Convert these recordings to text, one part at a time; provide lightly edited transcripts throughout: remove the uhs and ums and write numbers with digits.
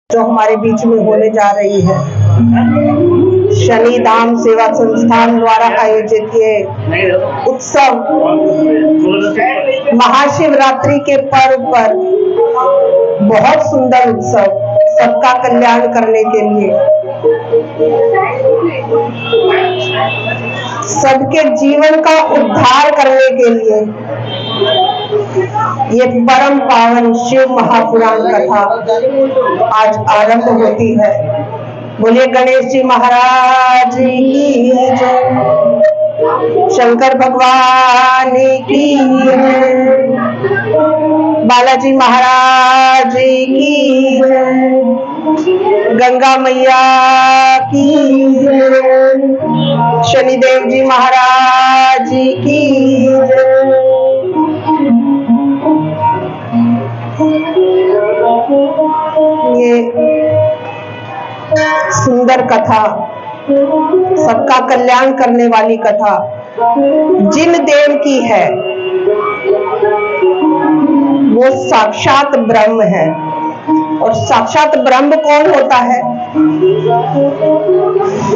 जो हमारे बीच में होने जा रही है। शनि धाम सेवा संस्थान द्वारा आयोजित ये उत्सव महाशिवरात्रि के पर्व पर बहुत सुंदर उत्सव, सबका कल्याण करने के लिए, सबके जीवन का उद्धार करने के लिए ये परम पावन शिव महापुराण कथा आज आरंभ होती है। बोलिए गणेश जी महाराज की जय, शंकर भगवान की जय, बालाजी महाराज की जय, गंगा मैया की जय, शनिदेव जी महाराज की जय। ये सुंदर कथा, सबका कल्याण करने वाली कथा जिन देव की है वो साक्षात ब्रह्म है। और साक्षात ब्रह्म कौन होता है?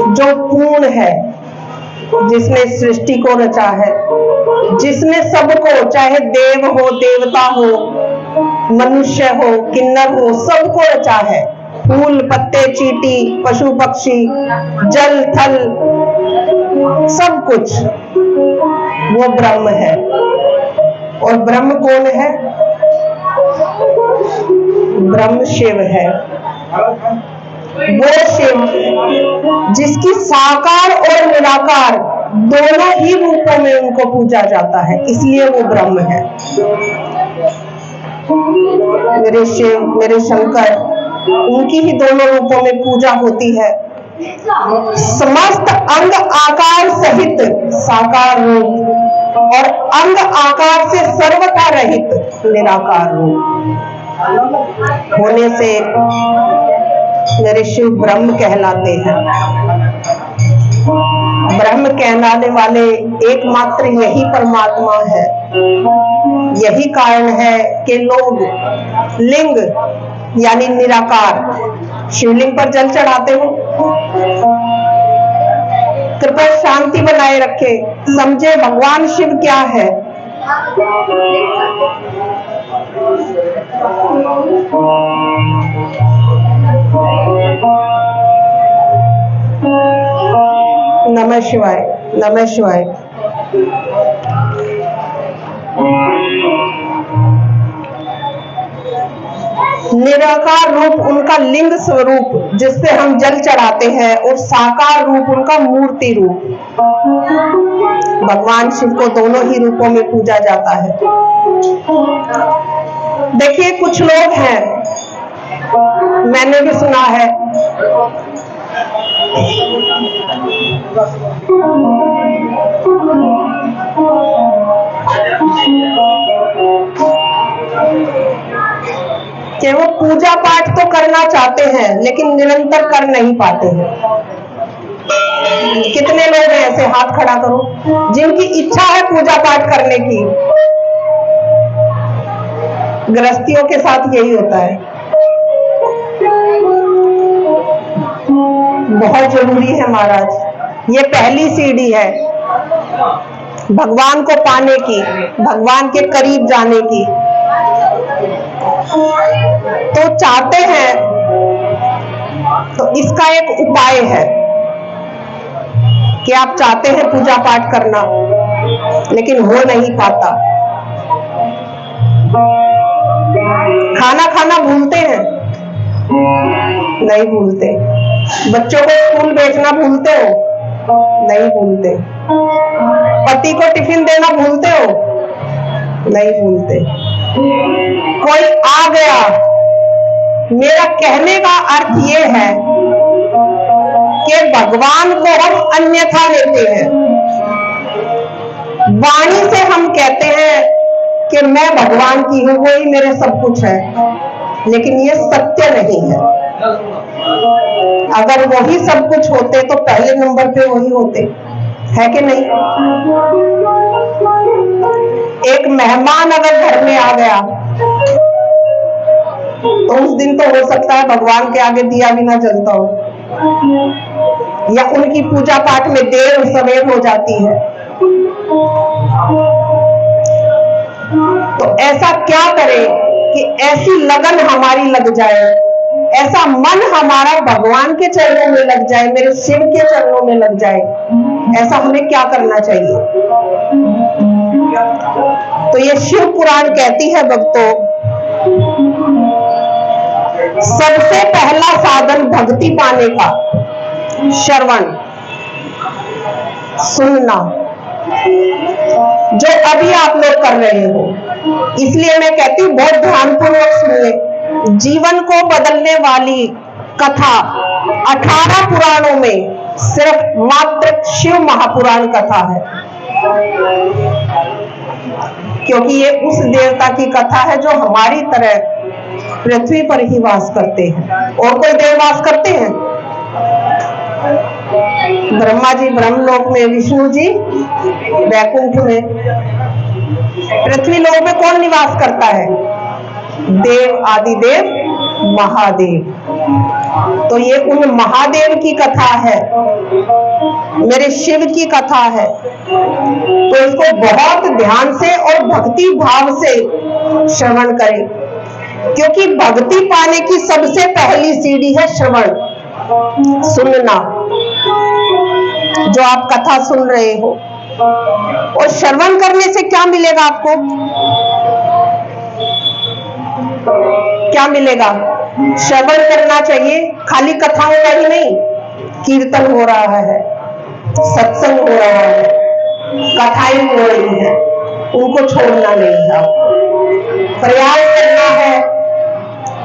जो पूर्ण है, जिसने सृष्टि को रचा है, जिसने सबको, चाहे देव हो, देवता हो, मनुष्य हो, किन्नर हो, सबको रचा है। फूल पत्ते चींटी पशु पक्षी जल थल सब कुछ वो ब्रह्म है। और ब्रह्म कौन है? ब्रह्म शिव है। वो शिव जिसकी साकार और निराकार दोनों ही रूपों में उनको पूजा जाता है, इसलिए वो ब्रह्म है। मेरे शिव, मेरे शंकर, उनकी ही दोनों रूपों में पूजा होती है। समस्त अंग आकार सहित साकार रूप और अंग आकार से सर्वथा रहित निराकार रूप होने से मेरे शिव ब्रह्म कहलाते हैं। ब्रह्म कहलाने वाले एकमात्र यही परमात्मा है। यही कारण है कि लोग लिंग यानी निराकार शिवलिंग पर जल चढ़ाते हो। कृपया शांति बनाए रखे, समझे भगवान शिव क्या है। नमः शिवाय, नमः शिवाय। निराकार रूप उनका लिंग स्वरूप जिसपे हम जल चढ़ाते हैं, और साकार रूप उनका मूर्ति रूप। भगवान शिव को दोनों ही रूपों में पूजा जाता है। देखिए कुछ लोग हैं, मैंने भी सुना है, कि वो पूजा पाठ तो करना चाहते हैं लेकिन निरंतर कर नहीं पाते हैं। कितने लोग हैं ऐसे? हाथ खड़ा करो जिनकी इच्छा है पूजा पाठ करने की। गृहस्थियों के साथ यही होता है। बहुत जरूरी है महाराज, ये पहली सीढ़ी है भगवान को पाने की, भगवान के करीब जाने की। तो चाहते हैं तो इसका एक उपाय है कि आप चाहते हैं पूजा पाठ करना लेकिन हो नहीं पाता। खाना खाना भूलते हैं? नहीं भूलते। बच्चों को स्कूल भेजना भूलते हो? नहीं भूलते। पति को टिफिन देना भूलते हो? नहीं भूलते। कोई आ गया, मेरा कहने का अर्थ ये है कि भगवान को हम अन्यथा लेते हैं। वाणी से हम कहते हैं कि मैं भगवान की हूं, वही मेरे सब कुछ है, लेकिन ये सत्य नहीं है। अगर वही सब कुछ होते तो पहले नंबर पे वही होते, है कि नहीं? एक मेहमान अगर घर में आ गया तो उस दिन तो हो सकता है भगवान के आगे दिया भी ना जलता हो, या उनकी पूजा पाठ में देर सवेर हो जाती है। तो ऐसा क्या करें कि ऐसी लगन हमारी लग जाए, ऐसा मन हमारा भगवान के चरणों में लग जाए, मेरे शिव के चरणों में लग जाए। ऐसा हमें क्या करना चाहिए? तो ये शिव पुराण कहती है भक्तों, सबसे पहला साधन भक्ति पाने का श्रवण सुनना, जो अभी आप लोग कर रहे हो। इसलिए मैं कहती हूं बहुत ध्यानपूर्वक सुनिए। जीवन को बदलने वाली कथा 18 पुराणों में सिर्फ मात्र शिव महापुराण कथा है, क्योंकि ये उस देवता की कथा है जो हमारी तरह पृथ्वी पर ही वास करते हैं। और कोई देव वास करते हैं? ब्रह्मा जी ब्रह्मलोक में, विष्णु जी वैकुंठ में, पृथ्वी लोक में कौन निवास करता है? देव आदिदेव महादेव। तो ये उन महादेव की कथा है, मेरे शिव की कथा है। तो इसको बहुत ध्यान से और भक्ति भाव से श्रवण करें, क्योंकि भक्ति पाने की सबसे पहली सीढ़ी है श्रवण, सुनना। जो आप कथा सुन रहे हो, और श्रवण करने से क्या मिलेगा आपको? क्या मिलेगा? श्रवण करना चाहिए, खाली कथाओं का ही नहीं, कीर्तन हो रहा है, सत्संग हो रहा है, कथाएं हो रही है, उनको छोड़ना नहीं है, प्रयास करना है।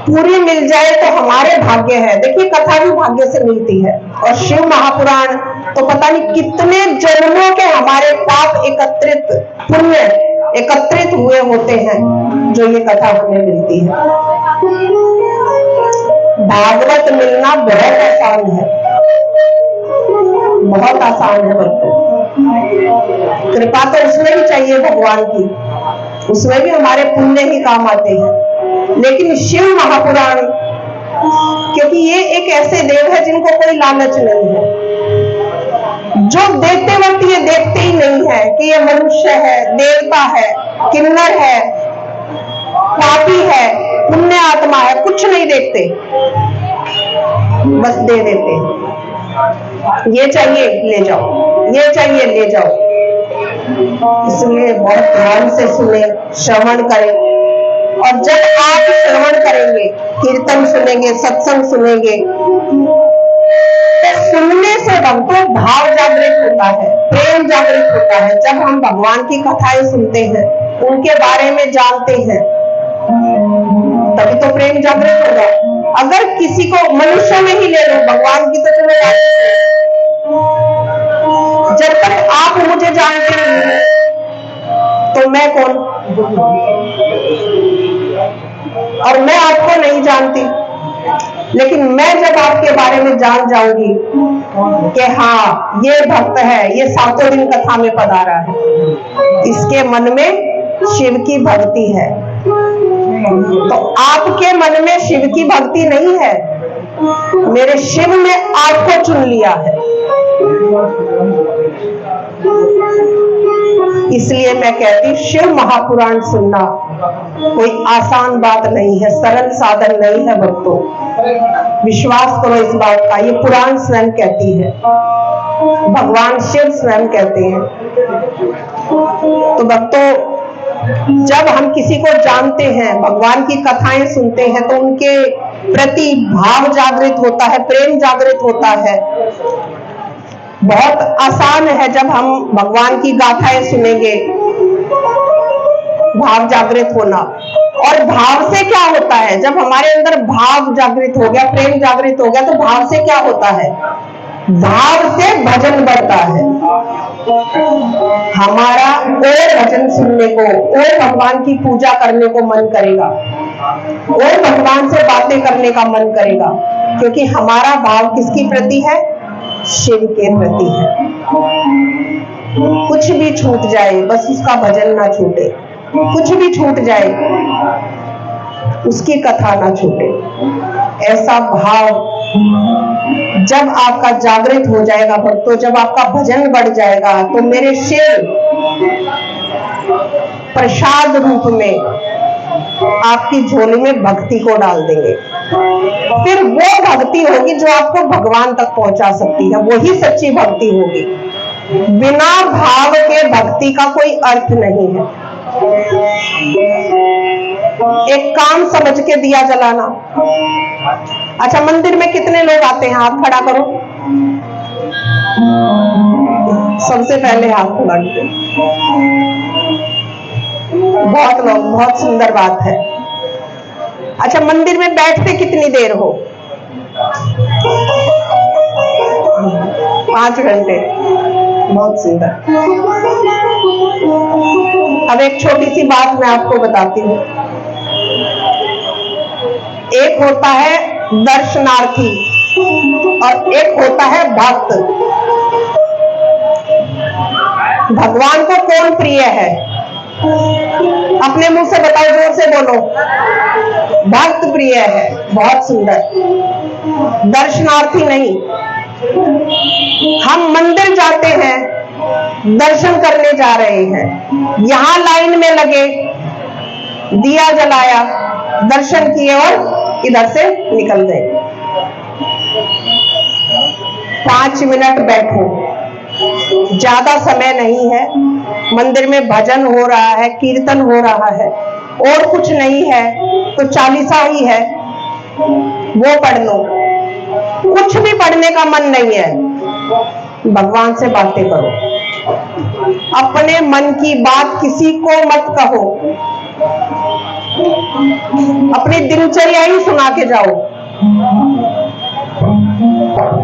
पूरी मिल जाए तो हमारे भाग्य है। देखिए कथा भी भाग्य से मिलती है, और शिव महापुराण तो पता नहीं कितने जन्मों के हमारे पाप एकत्रित पुण्य एकत्रित हुए होते हैं, जो ये कथा हमें मिलती है। भागवत मिलना बहुत आसान है, बहुत आसान है बच्चों। कृपा तो उसमें भी चाहिए भगवान की, उसमें भी हमारे पुण्य ही काम आते हैं। लेकिन शिव महापुराण, क्योंकि ये एक ऐसे देव है जिनको कोई लालच नहीं है, जो देखते वक्त ये देखते ही नहीं है कि ये मनुष्य है, देवता है, किन्नर है, पापी है, पुण्य आत्मा है, कुछ नहीं देखते, बस दे देते हैं। ये चाहिए ले जाओ, ये चाहिए ले जाओ। इसलिए बहुत ध्यान से सुने, श्रवण करें। और जब आप श्रवण करेंगे, कीर्तन सुनेंगे, सत्संग सुनेंगे, तो सुनने से भक्तों भाव जागृत होता है, प्रेम जागृत होता है। जब हम भगवान की कथाएं सुनते हैं, उनके बारे में जानते हैं, तभी तो प्रेम जागृत होगा। अगर किसी को मनुष्य में ही ले लो, भगवान की तो चलो जब तक आप मुझे जानते नहीं तो मैं कौन, और मैं आपको नहीं जानती। लेकिन मैं जब आपके बारे में जान जाऊंगी कि हाँ ये भक्त है, ये सातों दिन कथा में पधारा है, इसके मन में शिव की भक्ति है, तो आपके मन में शिव की भक्ति नहीं है, मेरे शिव ने आपको चुन लिया है। इसलिए मैं कहती शिव महापुराण सुनना कोई आसान बात नहीं है, सरल साधन नहीं है भक्तों। विश्वास करो इस बात का, ये पुराण स्वयं कहती है, भगवान शिव स्वयं कहते हैं। तो भक्तों, जब हम किसी को जानते हैं, भगवान की कथाएं सुनते हैं, तो उनके प्रति भाव जागृत होता है, प्रेम जागृत होता है। बहुत आसान है जब हम भगवान की गाथाएं सुनेंगे, भाव जागृत होना। और भाव से क्या होता है? जब हमारे अंदर भाव जागृत हो गया, प्रेम जागृत हो गया, तो भाव से क्या होता है? भाव से भजन बढ़ता है, हमारा और भजन सुनने को, और भगवान की पूजा करने को मन करेगा, और भगवान से बातें करने का मन करेगा, क्योंकि हमारा भाव किसकी प्रति है? शिव के प्रति है। कुछ भी छूट जाए, बस उसका भजन ना छूटे, कुछ भी छूट जाए, उसकी कथा ना छूटे। ऐसा भाव जब आपका जागृत हो जाएगा भक्तों, जब आपका भजन बढ़ जाएगा, तो मेरे शिव प्रसाद रूप में आपकी झोली में भक्ति को डाल देंगे। फिर वो भक्ति होगी जो आपको भगवान तक पहुंचा सकती है, वही सच्ची भक्ति होगी। बिना भाव के भक्ति का कोई अर्थ नहीं है। एक काम समझ के दिया जलाना। अच्छा, मंदिर में कितने लोग आते हैं? हाथ खड़ा करो। सबसे पहले हाथ खड़ा करो। बहुत लोग, बहुत सुंदर बात है। अच्छा, मंदिर में बैठते कितनी देर हो? 5 घंटे। बहुत सुंदर। अब एक छोटी सी बात मैं आपको बताती हूँ। एक होता है दर्शनार्थी और एक होता है भक्त। भगवान को कौन प्रिय है? अपने मुंह से बताओ, जोर से बोलो। भक्त प्रिय है। बहुत सुंदर। दर्शनार्थी नहीं। हम मंदिर जाते हैं, दर्शन करने जा रहे हैं, यहां लाइन में लगे, दिया जलाया, दर्शन किए और इधर से निकल गए। 5 मिनट बैठो, ज्यादा समय नहीं है। मंदिर में भजन हो रहा है, कीर्तन हो रहा है, और कुछ नहीं है तो चालीसा ही है, वो पढ़ लो। कुछ भी पढ़ने का मन नहीं है, भगवान से बातें करो। अपने मन की बात किसी को मत कहो। अपनी दिनचर्या ही सुना के जाओ।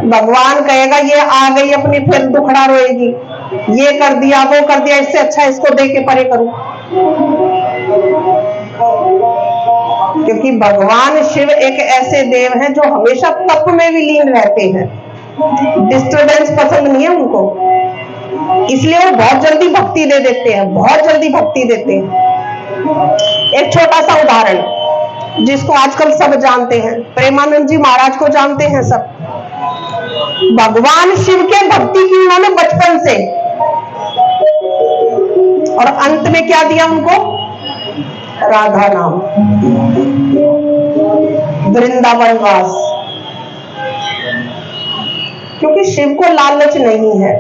भगवान कहेगा ये आ गई अपनी, फिर दुखड़ा रोएगी, ये कर दिया वो कर दिया, इससे अच्छा इसको दे के परे करूं। क्योंकि भगवान शिव एक ऐसे देव हैं जो हमेशा तप में विलीन रहते हैं। डिस्टर्बेंस पसंद नहीं है उनको, इसलिए वो बहुत जल्दी भक्ति दे देते हैं, बहुत जल्दी भक्ति देते हैं। एक छोटा सा उदाहरण जिसको आजकल सब जानते हैं, प्रेमानंद जी महाराज को जानते हैं सब। भगवान शिव के भक्ति की उन्होंने बचपन से, और अंत में क्या दिया उनको? राधा नाम, वृंदावन वास। क्योंकि शिव को लालच नहीं है।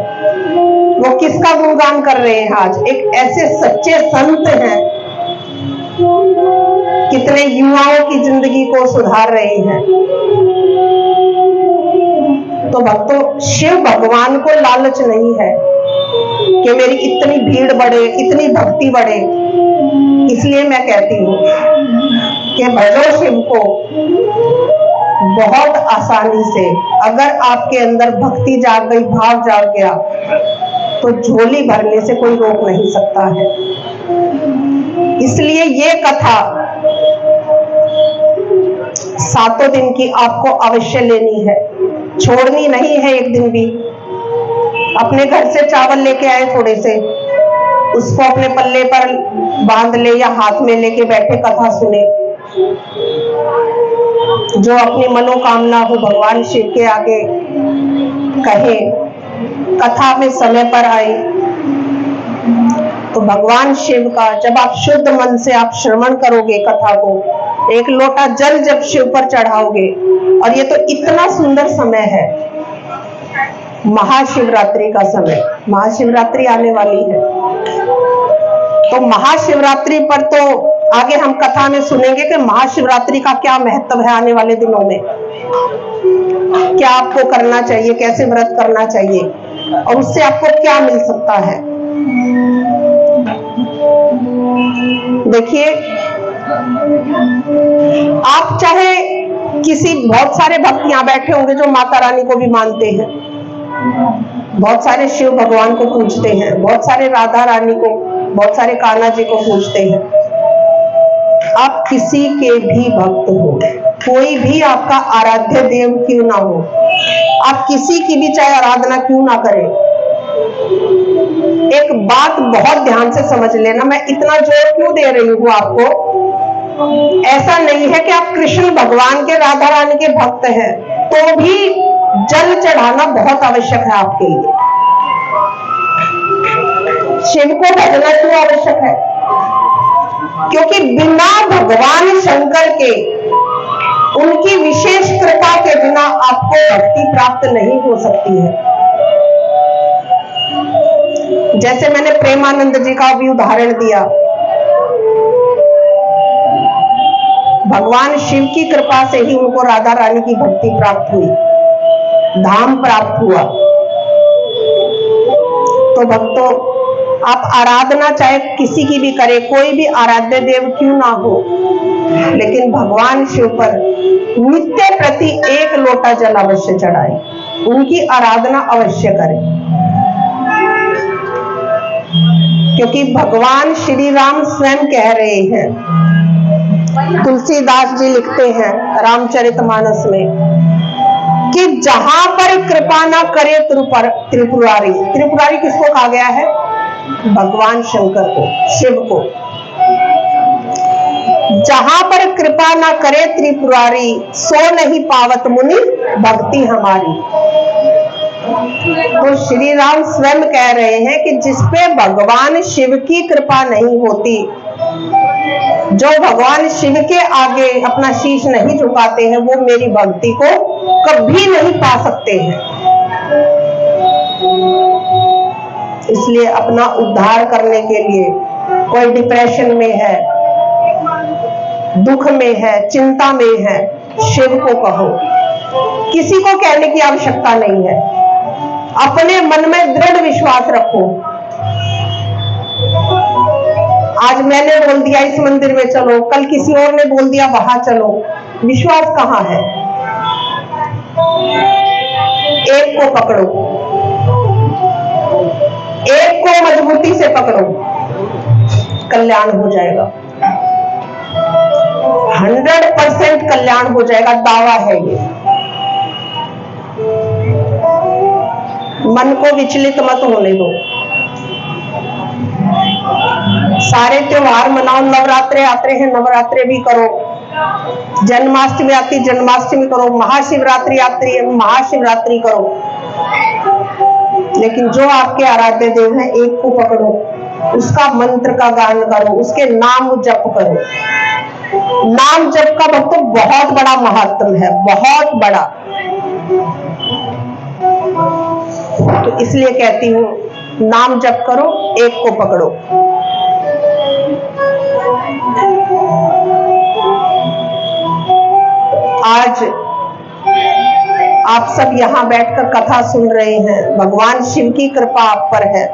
वो किसका गुणगान कर रहे हैं आज? एक ऐसे सच्चे संत हैं, कितने युवाओं की जिंदगी को सुधार रहे हैं। तो भक्तों, शिव भगवान को लालच नहीं है कि मेरी इतनी भीड़ बढ़े, इतनी भक्ति बढ़े। इसलिए मैं कहती हूं कि भजो शिव को बहुत आसानी से। अगर आपके अंदर भक्ति जाग गई, भाव जाग गया, तो झोली भरने से कोई रोक नहीं सकता है। इसलिए ये कथा 7 दिन की आपको अवश्य लेनी है, छोड़नी नहीं है एक दिन भी। अपने घर से चावल लेके आए थोड़े से, उसको अपने पल्ले पर बांध ले या हाथ में लेके बैठे कथा सुने। जो अपनी मनोकामना हो भगवान शिव के आगे कहे, कथा में समय पर आए, तो भगवान शिव का जब आप शुद्ध मन से आप श्रवण करोगे कथा को, एक लोटा जल जब शिव पर चढ़ाओगे, और ये तो इतना सुंदर समय है, महाशिवरात्रि का समय, महाशिवरात्रि आने वाली है। तो महाशिवरात्रि पर तो आगे हम कथा में सुनेंगे कि महाशिवरात्रि का क्या महत्व है आने वाले दिनों में, क्या आपको करना चाहिए, कैसे व्रत करना चाहिए, और उससे आपको क्या मिल सकता है। देखिए, आप चाहे किसी, बहुत सारे भक्त यहाँ बैठे होंगे जो माता रानी को भी मानते हैं, बहुत सारे शिव भगवान को पूजते हैं, बहुत सारे राधा रानी को, बहुत सारे कान्हा जी को पूजते हैं। आप किसी के भी भक्त हो, कोई भी आपका आराध्य देव क्यों ना हो, आप किसी की भी चाहे आराधना क्यों ना करें, एक बात बहुत ध्यान से समझ लेना। मैं इतना जोर क्यों दे रही हूं आपको ऐसा नहीं है कि आप कृष्ण भगवान के, राधा रानी के भक्त हैं तो भी जल चढ़ाना बहुत आवश्यक है आपके लिए। शिव को भजना क्यों आवश्यक है? क्योंकि बिना भगवान शंकर के, उनकी विशेष कृपा के बिना आपको भक्ति प्राप्त नहीं हो सकती है। जैसे मैंने प्रेमानंद जी का भी उदाहरण दिया, भगवान शिव की कृपा से ही उनको राधा रानी की भक्ति प्राप्त हुई, धाम प्राप्त हुआ। तो भक्तों, आप आराधना चाहे किसी की भी करें, कोई भी आराध्य देव क्यों ना हो, लेकिन भगवान शिव पर नित्य प्रति 1 लोटा जल अवश्य चढ़ाएं, उनकी आराधना अवश्य करें। क्योंकि भगवान श्री राम स्वयं कह रहे हैं, तुलसीदास जी लिखते हैं रामचरितमानस में कि जहां पर कृपा ना करे त्रिपुरारी, त्रिपुरारी किसको कहा गया है? भगवान शंकर को, शिव को। जहां पर कृपा ना करे त्रिपुरारी, सो नहीं पावत मुनि भक्ति हमारी। तो श्री राम स्वयं कह रहे हैं कि जिसपे भगवान शिव की कृपा नहीं होती, जो भगवान शिव के आगे अपना शीश नहीं झुकाते हैं, वो मेरी भक्ति को कभी नहीं पा सकते हैं। इसलिए अपना उद्धार करने के लिए, कोई डिप्रेशन में है, दुख में है, चिंता में है, शिव को कहो। किसी को कहने की आवश्यकता नहीं है, अपने मन में दृढ़ विश्वास रखो। आज मैंने बोल दिया इस मंदिर में चलो, कल किसी और ने बोल दिया वहां चलो, विश्वास कहां है? एक को पकड़ो, एक को मजबूती से पकड़ो, कल्याण हो जाएगा। 100% कल्याण हो जाएगा, दावा है ये। मन को विचलित मत होने दो। सारे त्योहार मनाओ, नवरात्रे आते हैं, नवरात्रे भी करो, जन्माष्टमी आती, जन्माष्टमी करो, महाशिवरात्रि आती है, महाशिवरात्रि करो। लेकिन जो आपके आराध्य देव हैं, एक को पकड़ो, उसका मंत्र का गान करो, उसके नाम जप करो। नाम जप का भक्तों बहुत बड़ा महत्व है, बहुत बड़ा। तो इसलिए कहती हूं, नाम जप करो, एक को पकड़ो। आज आप सब यहां बैठकर कथा सुन रहे हैं, भगवान शिव की कृपा आप पर है,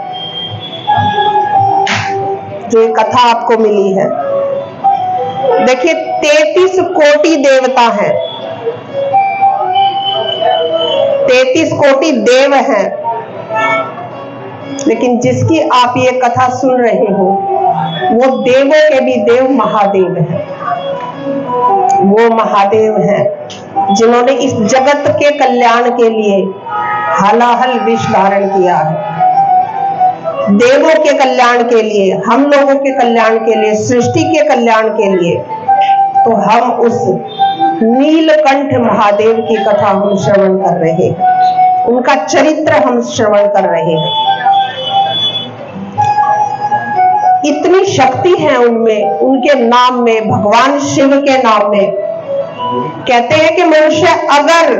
जो ये कथा आपको मिली है। देखिए 33 कोटि देवता हैं, 33 कोटि देव हैं, लेकिन जिसकी आप ये कथा सुन रहे हो, वो देवों के भी देव महादेव हैं। वो महादेव हैं जिन्होंने इस जगत के कल्याण के लिए हलाहल विष धारण किया है। देवों के कल्याण के लिए, हम लोगों के कल्याण के लिए, सृष्टि के कल्याण के लिए। तो हम उस नीलकंठ महादेव की कथा हम श्रवण कर रहे हैं, उनका चरित्र हम श्रवण कर रहे हैं। इतनी शक्ति है उनमें, उनके नाम में, भगवान शिव के नाम में। कहते हैं कि मनुष्य अगर,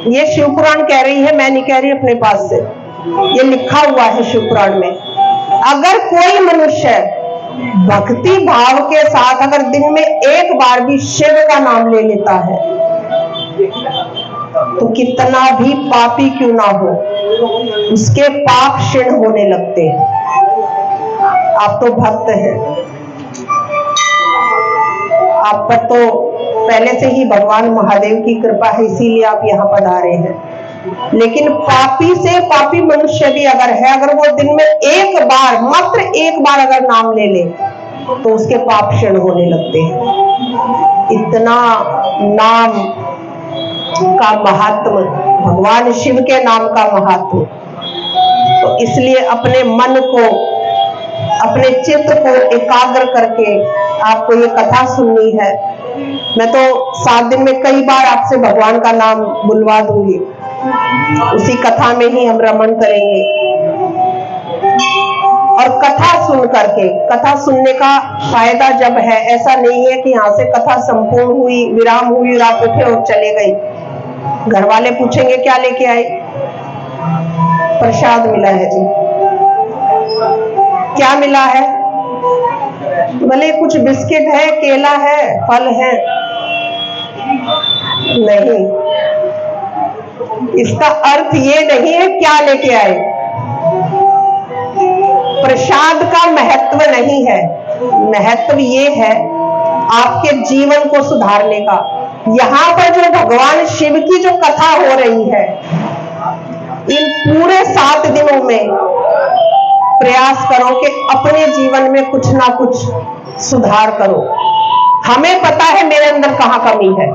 ये शिव पुराण कह रही है, मैं नहीं कह रही अपने पास से, ये लिखा हुआ है शिव पुराण में। अगर कोई मनुष्य भक्ति भाव के साथ अगर दिन में एक बार भी शिव का नाम ले लेता है, तो कितना भी पापी क्यों ना हो, उसके पाप क्षीण होने लगते हैं। आप तो भक्त हैं, आप पर तो पहले से ही भगवान महादेव की कृपा है, इसीलिए आप यहाँ पधारे हैं। लेकिन पापी से पापी मनुष्य भी अगर है, अगर वो दिन में एक बार, मात्र एक बार अगर नाम ले ले, तो उसके पाप क्षीण होने लगते हैं। इतना नाम का महात्म, भगवान शिव के नाम का महात्म। तो इसलिए अपने मन को, अपने चित्त को एकाग्र करके आपको ये कथा सुननी है। मैं तो 7 दिन में कई बार आपसे भगवान का नाम बुलवा दूंगी, उसी कथा में ही हम रमन करेंगे। और कथा सुन करके, कथा सुनने का फायदा जब है, ऐसा नहीं है कि यहां से कथा संपूर्ण हुई, विराम हुई और आप उठे और चले गए। घर वाले पूछेंगे क्या लेके आए? प्रसाद मिला है जी। क्या मिला है? भले कुछ बिस्किट है, केला है, फल है। नहीं, इसका अर्थ ये नहीं है क्या लेके आए। प्रसाद का महत्व नहीं है, महत्व ये है आपके जीवन को सुधारने का। यहां पर जो भगवान शिव की जो कथा हो रही है, इन पूरे 7 दिनों में प्रयास करो कि अपने जीवन में कुछ ना कुछ सुधार करो। हमें पता है मेरे अंदर कहां कमी है,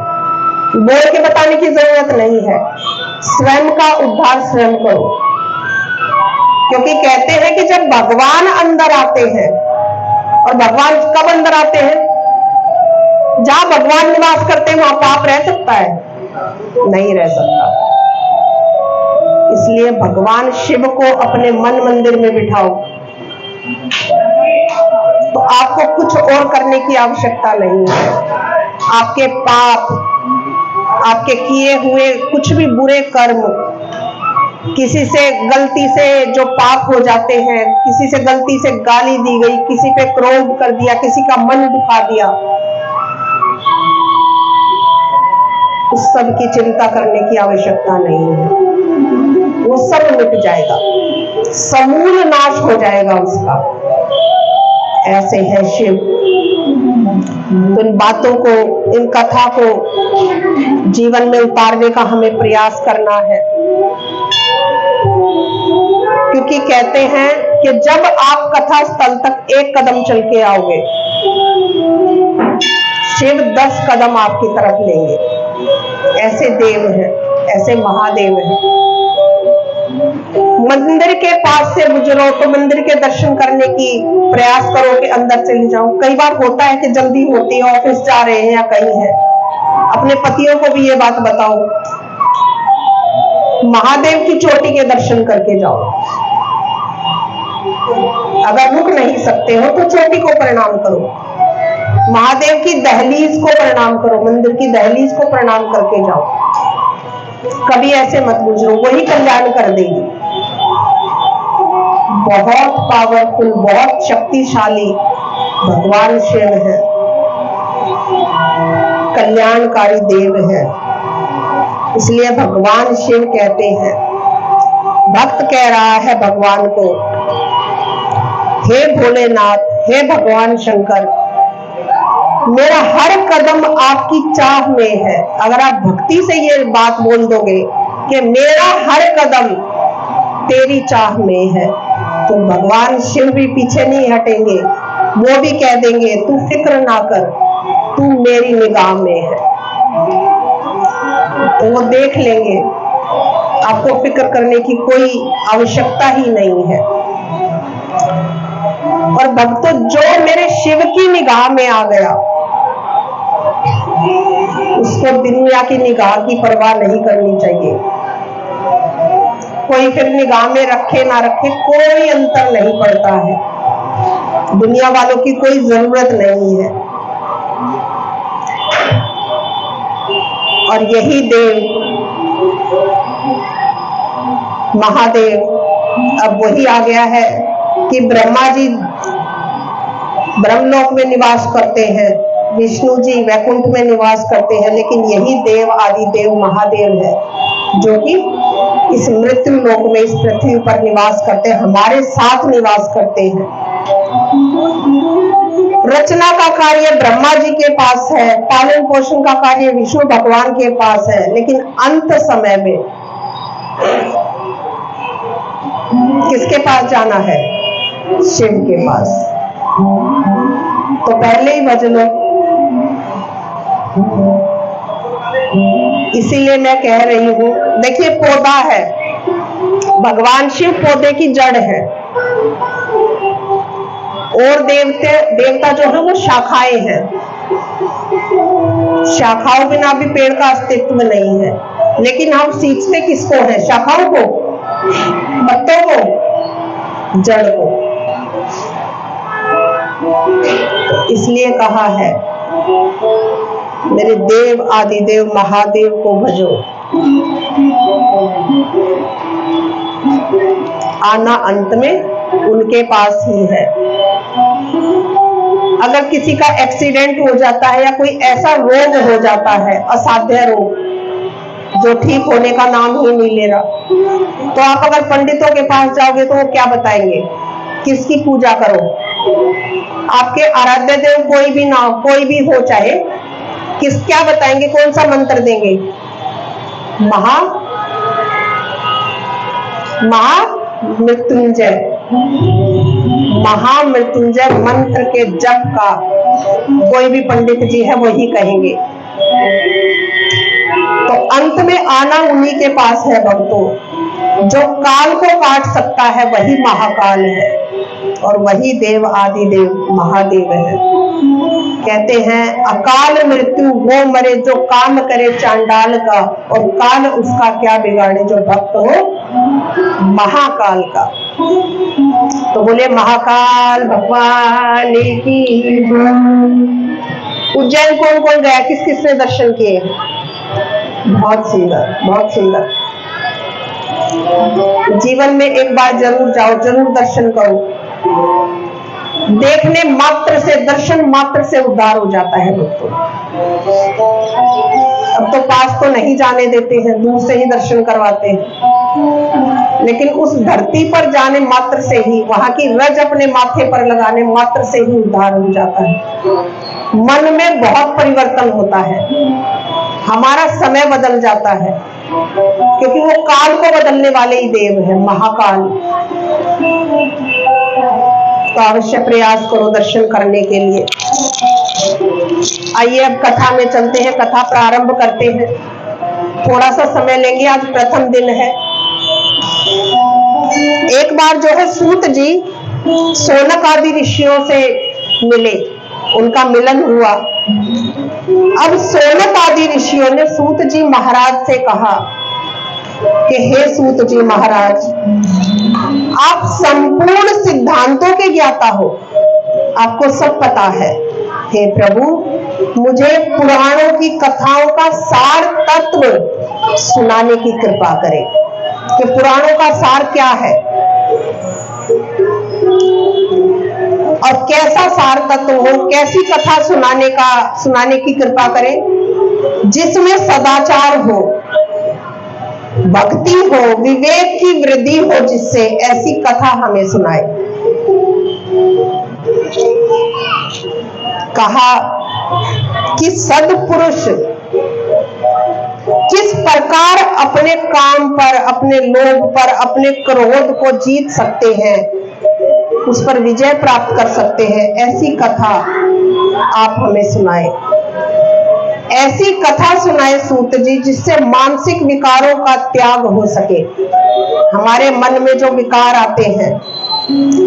बोल के बताने की जरूरत नहीं है। स्वयं का उद्धार स्वयं करो, क्योंकि कहते हैं कि जब भगवान अंदर आते हैं, और भगवान कब अंदर आते हैं? जहां भगवान निवास करते हैं वहां पाप रह सकता है? नहीं रह सकता। इसलिए भगवान शिव को अपने मन मंदिर में बिठाओ, तो आपको कुछ और करने की आवश्यकता नहीं है। आपके पाप, आपके किए हुए कुछ भी बुरे कर्म, किसी से गलती से जो पाप हो जाते हैं, किसी से गलती से गाली दी गई, किसी पे क्रोध कर दिया, किसी का मन दुखा दिया, उस सब की चिंता करने की आवश्यकता नहीं है। वो सब मिट जाएगा, समूल नाश हो जाएगा उसका। ऐसे है शिव। तो इन बातों को, इन कथा को जीवन में उतारने का हमें प्रयास करना है, क्योंकि कहते हैं कि जब आप कथा स्थल तक 1 कदम चल के आओगे, शिव 10 कदम आपकी तरफ लेंगे। ऐसे देव हैं, ऐसे महादेव हैं। मंदिर के पास से गुजरो तो मंदिर के दर्शन करने की प्रयास करो कि अंदर चली जाओ। कई बार होता है कि जल्दी होती है, ऑफिस जा रहे हैं या कहीं है, अपने पतियों को भी ये बात बताओ, महादेव की चोटी के दर्शन करके जाओ। अगर रुक नहीं सकते हो तो चोटी को प्रणाम करो, महादेव की दहलीज को प्रणाम करो, मंदिर की दहलीज को प्रणाम करके जाओ। कभी ऐसे मत गुजरो, वही कल्याण कर देगी। बहुत पावरफुल, बहुत शक्तिशाली भगवान शिव है, कल्याणकारी देव है। इसलिए भगवान शिव कहते हैं, भक्त कह रहा है भगवान को, हे भोलेनाथ, हे भगवान शंकर, मेरा हर कदम आपकी चाह में है। अगर आप भक्ति से ये बात बोल दोगे कि मेरा हर कदम तेरी चाह में है, तो भगवान शिव भी पीछे नहीं हटेंगे। वो भी कह देंगे तू फिक्र ना कर, तू मेरी निगाह में है। तो वो देख लेंगे, आपको फिक्र करने की कोई आवश्यकता ही नहीं है। और भक्तों, जो मेरे शिव की निगाह में आ गया, उसको दुनिया की निगाह की परवाह नहीं करनी चाहिए। कोई फिर निगाह में रखे ना रखे, कोई अंतर नहीं पड़ता है। दुनिया वालों की कोई जरूरत नहीं है। और यही देव महादेव अब वही आ गया है कि ब्रह्मा जी ब्रह्मलोक में निवास करते हैं, विष्णु जी वैकुंठ में निवास करते हैं, लेकिन यही देव आदि देव महादेव है जो कि इस मृत्यु लोक में, इस पृथ्वी पर निवास करते हैं, हमारे साथ निवास करते हैं। रचना का कार्य ब्रह्मा जी के पास है, पालन पोषण का कार्य विष्णु भगवान के पास है, लेकिन अंत समय में किसके पास जाना है? शिव के पास। तो पहले ही भजन है। इसीलिए मैं कह रही हूं, देखिए पौधा है, भगवान शिव पौधे की जड़ है। और देवता जो है वो शाखाएं हैं। शाखाओं बिना भी पेड़ का अस्तित्व नहीं है, लेकिन हम सींचते किसको हैं? शाखाओं को, पत्तों को, जड़ को। इसलिए कहा है मेरे देव आदिदेव महादेव को भजो, आना अंत में उनके पास ही है। अगर किसी का एक्सीडेंट हो जाता है या कोई ऐसा रोग हो जाता है, असाध्य रोग जो ठीक होने का नाम ही नहीं ले रहा, तो आप अगर पंडितों के पास जाओगे तो वो क्या बताएंगे? किसकी पूजा करो? आपके आराध्य देव कोई भी ना हो, कोई भी हो चाहे, क्या बताएंगे? कौन सा मंत्र देंगे? महामृत्युंजय मंत्र के जप का कोई भी पंडित जी है वही कहेंगे। तो अंत में आना उन्हीं के पास है भक्तों। जो काल को काट सकता है वही महाकाल है, और वही देव आदिदेव महादेव है। कहते हैं अकाल मृत्यु वो मरे जो काम करे चांडाल का, और काल उसका क्या बिगाड़े जो भक्त हो महाकाल का। तो बोले महाकाल भगवान की। उज्जैन कौन कौन गया? किस किस ने दर्शन किए? बहुत सुंदर, बहुत सुंदर। जीवन में एक बार जरूर जाओ, जरूर दर्शन करो। देखने मात्र से, दर्शन मात्र से उद्धार हो जाता है भक्तों। अब तो पास तो नहीं जाने देते हैं, दूर से ही दर्शन करवाते हैं, लेकिन उस धरती पर जाने मात्र से ही, वहां की रज अपने माथे पर लगाने मात्र से ही उद्धार हो जाता है। मन में बहुत परिवर्तन होता है, हमारा समय बदल जाता है, क्योंकि वो काल को बदलने वाले ही देव है, महाकाल। तो अवश्य प्रयास करो दर्शन करने के लिए। आइए अब कथा में चलते हैं, कथा प्रारंभ करते हैं। थोड़ा सा समय लेंगे, आज प्रथम दिन है। एक बार जो है सूत जी शौनक आदि ऋषियों से मिले, उनका मिलन हुआ। अब शौनक आदि ऋषियों ने सूत जी महाराज से कहा कि हे सूत जी महाराज, आप संपूर्ण सिद्धांतों के ज्ञाता हो, आपको सब पता है। हे प्रभु, मुझे पुराणों की कथाओं का सार तत्व सुनाने की कृपा करें कि पुराणों का सार क्या है और कैसा सार तत्व हो, कैसी कथा सुनाने की कृपा करें जिसमें सदाचार हो, भक्ति हो, विवेक की वृद्धि हो, जिससे ऐसी कथा हमें सुनाए। कहा कि सद्पुरुष किस प्रकार अपने काम पर, अपने लोभ पर, अपने क्रोध को जीत सकते हैं, उस पर विजय प्राप्त कर सकते हैं, ऐसी कथा आप हमें सुनाए। ऐसी कथा सुनाए सूत जी जिससे मानसिक विकारों का त्याग हो सके, हमारे मन में जो विकार आते हैं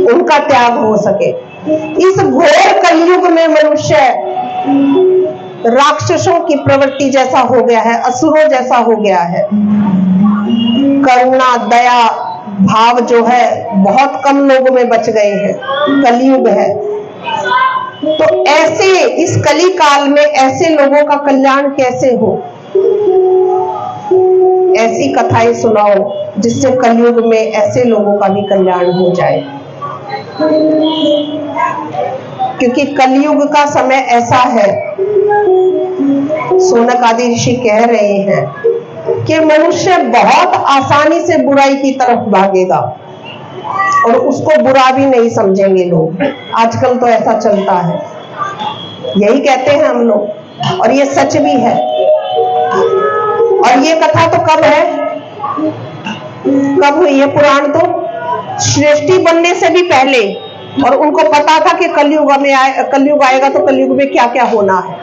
उनका त्याग हो सके। इस घोर कलयुग में मनुष्य राक्षसों की प्रवृत्ति जैसा हो गया है, असुरों जैसा हो गया है। करुणा दया भाव जो है बहुत कम लोगों में बच गए हैं, कलयुग है। तो ऐसे इस कली काल में ऐसे लोगों का कल्याण कैसे हो, ऐसी कथाएं सुनाओ जिससे कलयुग में ऐसे लोगों का भी कल्याण हो जाए। क्योंकि कलयुग का समय ऐसा है, शौनक आदि ऋषि कह रहे हैं कि मनुष्य बहुत आसानी से बुराई की तरफ भागेगा और उसको बुरा भी नहीं समझेंगे लोग। आजकल तो ऐसा चलता है, यही कहते हैं हम लोग, और ये सच भी है। और ये कथा तो कब है, कब हुई है? पुराण तो सृष्टि बनने से भी पहले, और उनको पता था कि कलयुग आएगा तो कलयुग में क्या क्या होना है।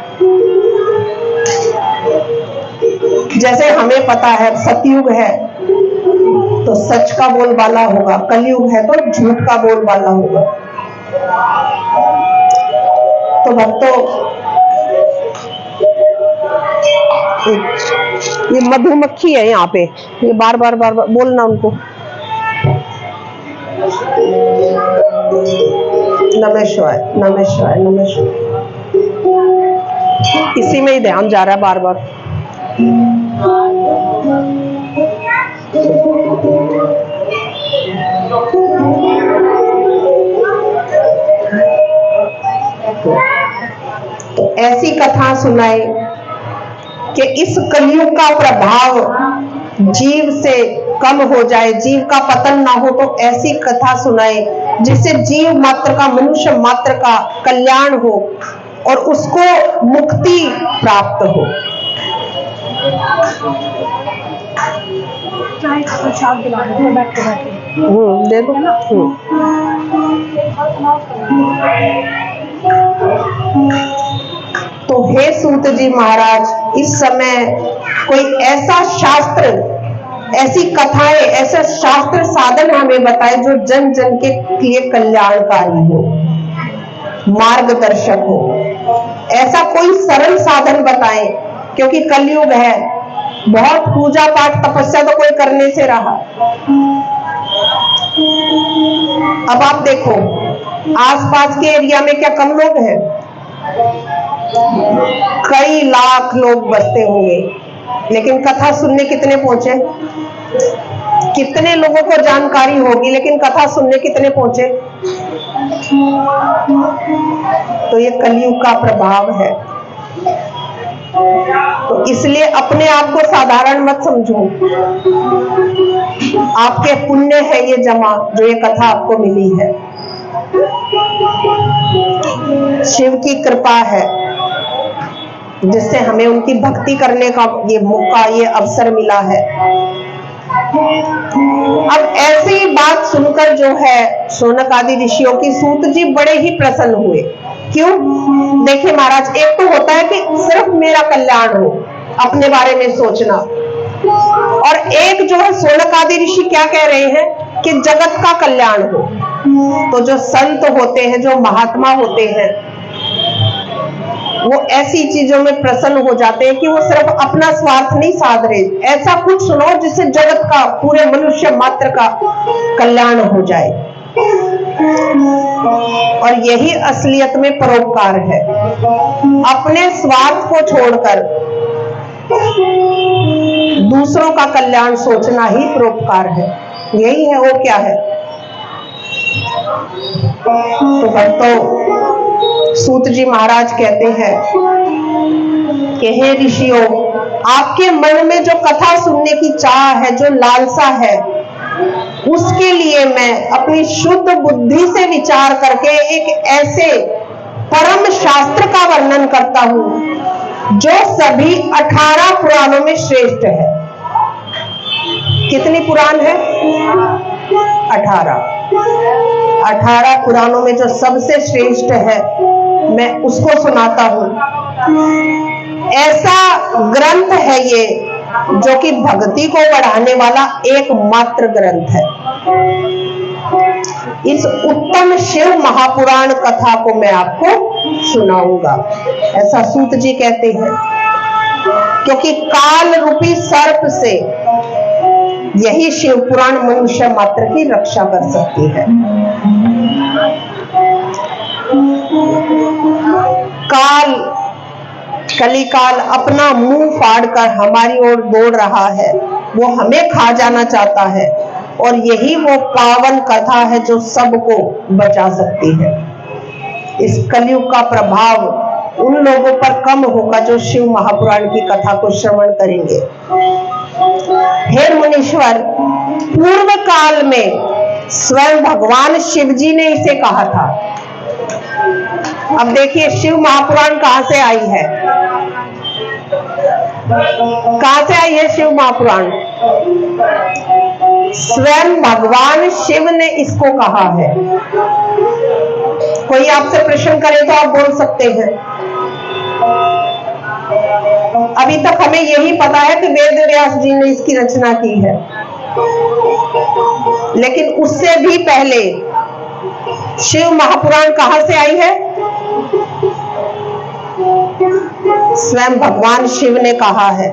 जैसे हमें पता है सतयुग है तो सच का बोलबाला होगा, कलयुग है तो झूठ का बोलबाला होगा। तो भक्तों, ये मधुमक्खी है यहाँ पे, ये बार बार बोलना उनको। नमः शिवाय, नमः शिवाय, नमः शिवाय। इसी में ही ध्यान जा रहा है बार बार। तो ऐसी कथा सुनाए कि इस कलयुग का प्रभाव जीव से कम हो जाए, जीव का पतन ना हो, तो ऐसी कथा सुनाए जिससे जीव मात्र का, मनुष्य मात्र का कल्याण हो और उसको मुक्ति प्राप्त हो। दे दो। तो हे सूत जी महाराज, इस समय कोई ऐसा शास्त्र, ऐसी कथाएं, ऐसा शास्त्र साधन हमें बताए जो जन जन के लिए कल्याणकारी हो, मार्गदर्शक हो। ऐसा कोई सरल साधन बताएं, क्योंकि कलयुग है, बहुत पूजा पाठ तपस्या तो कोई करने से रहा। अब आप देखो, आसपास के एरिया में क्या कम लोग हैं? कई लाख लोग बसते होंगे, लेकिन कथा सुनने कितने पहुंचे? कितने लोगों को जानकारी होगी, लेकिन कथा सुनने कितने पहुंचे? तो ये कलयुग का प्रभाव है। तो इसलिए अपने आप को साधारण मत समझो, आपके पुण्य है ये जमा, जो ये कथा आपको मिली है। शिव की कृपा है जिससे हमें उनकी भक्ति करने का ये मौका, ये अवसर मिला है। अब ऐसी बात सुनकर जो है शौनक आदि ऋषियों की, सूत जी बड़े ही प्रसन्न हुए। क्यों? देखिए महाराज, एक तो होता है कि सिर्फ मेरा कल्याण हो, अपने बारे में सोचना, और एक जो है शौनक आदि ऋषि क्या कह रहे हैं कि जगत का कल्याण हो। तो जो संत होते हैं, जो महात्मा होते हैं, वो ऐसी चीजों में प्रसन्न हो जाते हैं कि वो सिर्फ अपना स्वार्थ नहीं साध रहे, ऐसा कुछ सुनाओ जिससे जगत का, पूरे मनुष्य मात्र का कल्याण हो जाए। और यही असलियत में परोपकार है। अपने स्वार्थ को छोड़कर दूसरों का कल्याण सोचना ही परोपकार है। यही है, वो क्या है? तो भक्तों, सूत जी महाराज कहते हैं कि हे ऋषियों, आपके मन में जो कथा सुनने की चाह है, जो लालसा है, उसके लिए मैं अपनी शुद्ध बुद्धि से विचार करके एक ऐसे परम शास्त्र का वर्णन करता हूं जो सभी 18 पुराणों में श्रेष्ठ है। कितनी पुराण है? 18 पुराणों में जो सबसे श्रेष्ठ है, मैं उसको सुनाता हूं। ऐसा ग्रंथ है ये जो कि भक्ति को बढ़ाने वाला एकमात्र ग्रंथ है। इस उत्तम शिव महापुराण कथा को मैं आपको सुनाऊंगा, ऐसा सूत जी कहते हैं। क्योंकि काल रूपी सर्प से यही शिव पुराण मनुष्य मात्र की रक्षा कर सकती है। काल, कलिकाल अपना मुंह फाड़कर हमारी ओर दौड़ रहा है, वो हमें खा जाना चाहता है, और यही वो पावन कथा है जो सबको बचा सकती है। इस कलयुग का प्रभाव उन लोगों पर कम होगा जो शिव महापुराण की कथा को श्रवण करेंगे। हे मुनीश्वर, पूर्व काल में स्वयं भगवान शिव जी ने इसे कहा था। अब देखिए शिव महापुराण कहां से आई है? कहां से आई है शिव महापुराण? स्वयं भगवान शिव ने इसको कहा है। कोई आपसे प्रश्न करे तो आप बोल सकते हैं। अभी तक हमें यही पता है कि वेद व्यास जी ने इसकी रचना की है, लेकिन उससे भी पहले शिव महापुराण कहां से आई है? स्वयं भगवान शिव ने कहा है।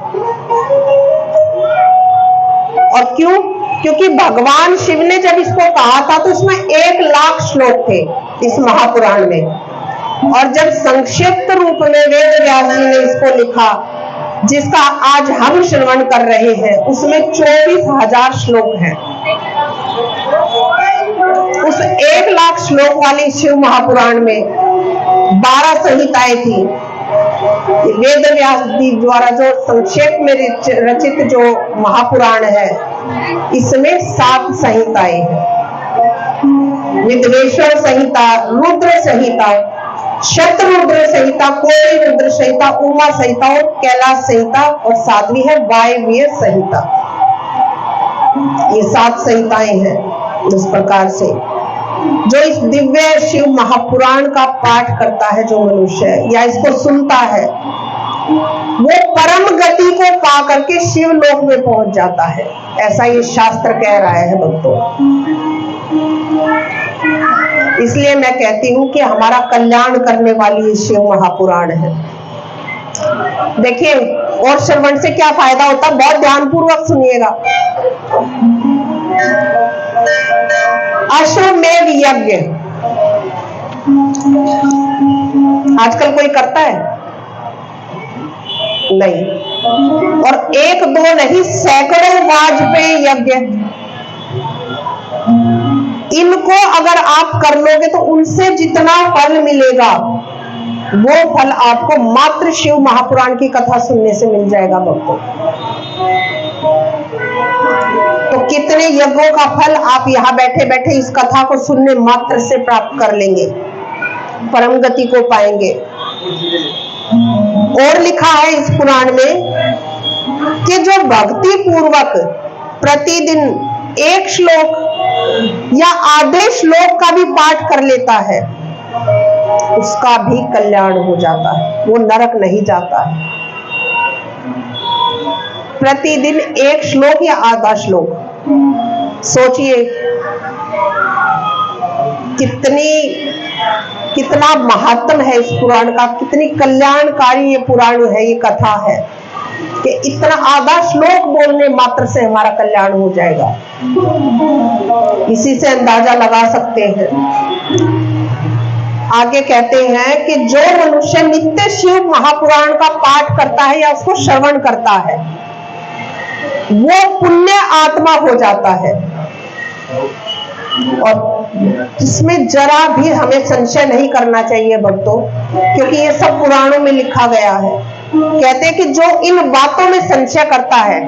और क्यों? क्योंकि भगवान शिव ने जब इसको कहा था तो इसमें 1 लाख श्लोक थे इस महापुराण में, और जब संक्षिप्त रूप में वेद व्यास जी ने इसको लिखा, जिसका आज हम श्रवण कर रहे हैं, उसमें 24,000 श्लोक हैं। उस 1 लाख श्लोक वाली शिव महापुराण में 12 संहिताएं थी। वेद व्यास जी द्वारा जो संक्षेप में रचित जो महापुराण है, इसमें 7 संहिताएं हैं। विद्वेश्वर संहिता, रुद्र संहिता, शतरुद्र संहिता, कोटि रुद्र संहिता, उमा संहिता और कैलाश संहिता, और 7वीं है वायव्य संहिता। ये 7 संहिताएं हैं। इस प्रकार से जो इस दिव्य शिव महापुराण का पाठ करता है जो मनुष्य या इसको सुनता है, वो परम गति को पा करके शिव लोक में पहुंच जाता है, ऐसा ये शास्त्र कह रहा है भक्तों। इसलिए मैं कहती हूं कि हमारा कल्याण करने वाली ये शिव महापुराण है। देखिए, और श्रवण से क्या फायदा होता है, बहुत ध्यानपूर्वक सुनिएगा। अश्वमेध यज्ञ आजकल कोई करता है? नहीं। और 1-2 नहीं, सैकड़ों वाजपेयी यज्ञ, इनको अगर आप कर लोगे तो उनसे जितना फल मिलेगा वो फल आपको मात्र शिव महापुराण की कथा सुनने से मिल जाएगा भक्तों। तो कितने यज्ञों का फल आप यहाँ बैठे बैठे इस कथा को सुनने मात्र से प्राप्त कर लेंगे, परम गति को पाएंगे। और लिखा है इस पुराण में कि जो भक्ति पूर्वक प्रतिदिन 1 श्लोक या आधे श्लोक का भी पाठ कर लेता है, उसका भी कल्याण हो जाता है, वो नरक नहीं जाता है। प्रतिदिन 1 श्लोक या आधा श्लोक, सोचिए कितना महात्म है इस पुराण का, कितनी कल्याणकारी ये पुराण है, ये कथा है कि इतना आधा श्लोक बोलने मात्र से हमारा कल्याण हो जाएगा। इसी से अंदाजा लगा सकते हैं। आगे कहते हैं कि जो मनुष्य नित्य शिव महापुराण का पाठ करता है या उसको श्रवण करता है, वो पुण्य आत्मा हो जाता है। और इसमें जरा भी हमें संशय नहीं करना चाहिए भक्तों, क्योंकि ये सब पुराणों में लिखा गया है। कहते हैं कि जो इन बातों में संशय करता है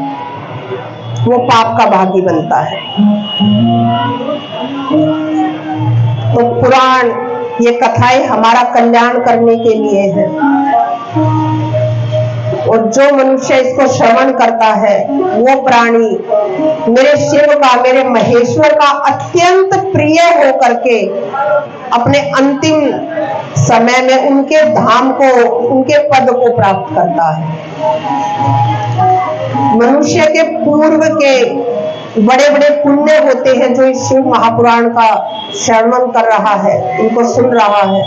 वो पाप का भागी बनता है। तो पुराण, ये कथाएं हमारा कल्याण करने के लिए है, और जो मनुष्य इसको श्रवण करता है वो प्राणी मेरे शिव का, मेरे महेश्वर का अत्यंत प्रिय हो करके अपने अंतिम समय में उनके धाम को, उनके पद को प्राप्त करता है। मनुष्य के पूर्व के बड़े बड़े पुण्य होते हैं जो इस शिव महापुराण का श्रवण कर रहा है, इनको सुन रहा है।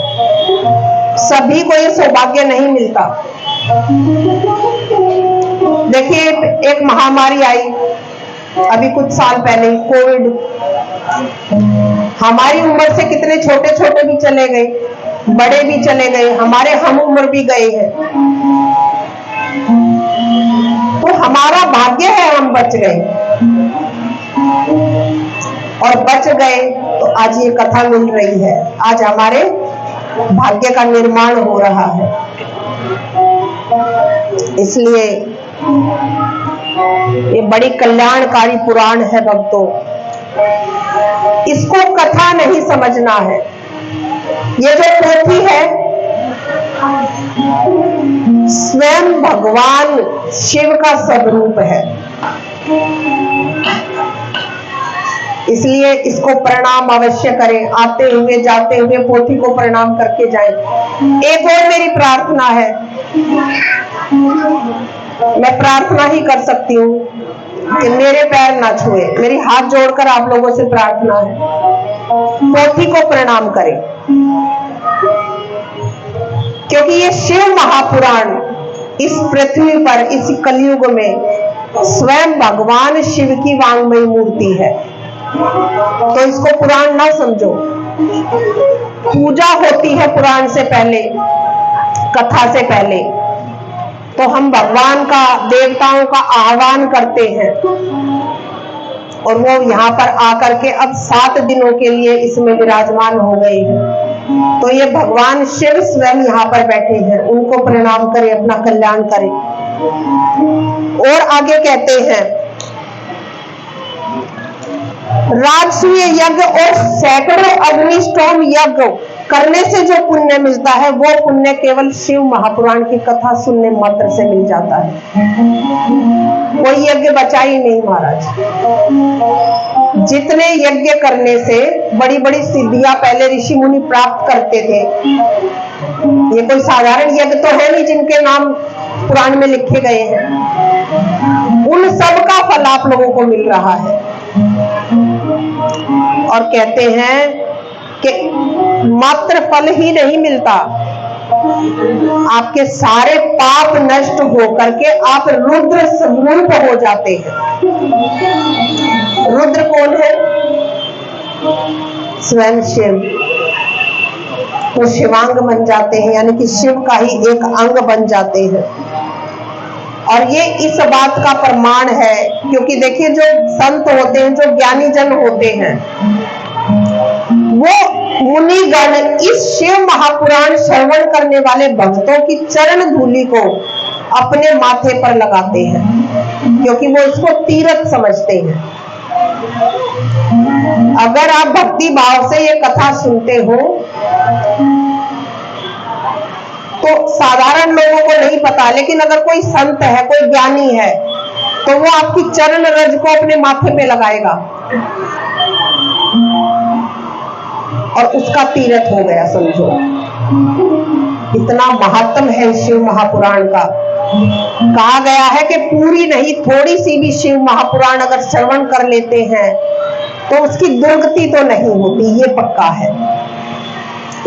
सभी को ये सौभाग्य नहीं मिलता। देखिए, एक महामारी आई अभी कुछ साल पहले, कोविड। हमारी उम्र से कितने छोटे छोटे भी चले गए, बड़े भी चले गए, हमारे हम उम्र भी गए हैं। तो हमारा भाग्य है हम बच गए, और बच गए तो आज ये कथा मिल रही है, आज हमारे भाग्य का निर्माण हो रहा है। इसलिए ये बड़ी कल्याणकारी पुराण है भक्तों, इसको कथा नहीं समझना है। ये जो पोथी है स्वयं भगवान शिव का स्वरूप है, इसलिए इसको प्रणाम अवश्य करें। आते हुए जाते हुए पोथी को प्रणाम करके जाएं। एक और मेरी प्रार्थना है, मैं प्रार्थना ही कर सकती हूँ कि मेरे पैर ना छुए। मेरी हाथ जोड़कर आप लोगों से प्रार्थना है, पोथी को प्रणाम करें, क्योंकि ये शिव महापुराण इस पृथ्वी पर इस कलयुग में स्वयं भगवान शिव की वांग्मयी मूर्ति है। तो इसको पुराण ना समझो। पूजा होती है पुराण से पहले, कथा से पहले, तो हम भगवान का, देवताओं का आह्वान करते हैं और वो यहाँ पर आकर के अब 7 दिनों के लिए इसमें विराजमान हो गए हैं। तो ये भगवान शिव स्वयं यहाँ पर बैठे हैं, उनको प्रणाम करें, अपना कल्याण करें। और आगे कहते हैं, राजसूय यज्ञ और सैकड़ों अग्निष्टोम यज्ञ करने से जो पुण्य मिलता है, वो पुण्य केवल शिव महापुराण की कथा सुनने मात्र से मिल जाता है। कोई यज्ञ बचा ही नहीं महाराज। जितने यज्ञ करने से बड़ी बड़ी सिद्धियां पहले ऋषि मुनि प्राप्त करते थे, ये कोई साधारण यज्ञ तो है नहीं जिनके नाम पुराण में लिखे गए हैं। उन सब का फल आप लोगों को मिल रहा है। और कहते हैं कि मात्र फल ही नहीं मिलता, आपके सारे पाप नष्ट होकर के आप रुद्र स्वरूप हो जाते हैं। रुद्र कौन है? स्वयं शिव। वो शिवांग बन जाते हैं, यानी कि शिव का ही एक अंग बन जाते हैं। और ये इस बात का प्रमाण है, क्योंकि देखिए जो संत होते हैं, जो ज्ञानी जन होते हैं, वो मुनिगण इस शिव महापुराण श्रवण करने वाले भक्तों की चरण धूलि को अपने माथे पर लगाते हैं, क्योंकि वो इसको तीर्थ समझते हैं। अगर आप भक्ति भाव से ये कथा सुनते हो तो साधारण लोगों को नहीं पता, लेकिन अगर कोई संत है, कोई ज्ञानी है, तो वो आपकी चरण रज को अपने माथे पे लगाएगा और उसका तीर्थ हो गया, समझो। इतना महात्म है शिव महापुराण का। कहा गया है कि पूरी नहीं, थोड़ी सी भी शिव महापुराण अगर श्रवण कर लेते हैं तो उसकी दुर्गति तो नहीं होती, ये पक्का है।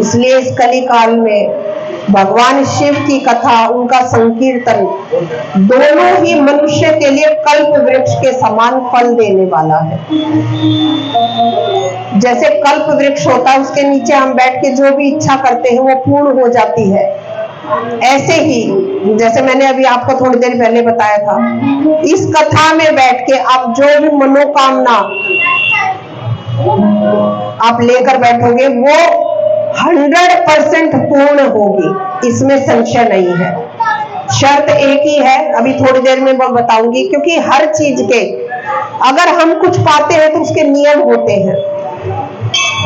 इसलिए इस कली काल में भगवान शिव की कथा, उनका संकीर्तन दोनों ही मनुष्य के लिए कल्प वृक्ष के समान फल देने वाला है। जैसे कल्प वृक्ष होता है, उसके नीचे हम बैठ के जो भी इच्छा करते हैं वो पूर्ण हो जाती है, ऐसे ही जैसे मैंने अभी आपको थोड़ी देर पहले बताया था, इस कथा में बैठ के आप जो भी मनोकामना आप लेकर बैठोगे वो 100% पूर्ण होगी, इसमें संशय नहीं है। शर्त एक ही है, अभी थोड़ी देर में मैं बताऊंगी, क्योंकि हर चीज के अगर हम कुछ पाते हैं तो उसके नियम होते हैं।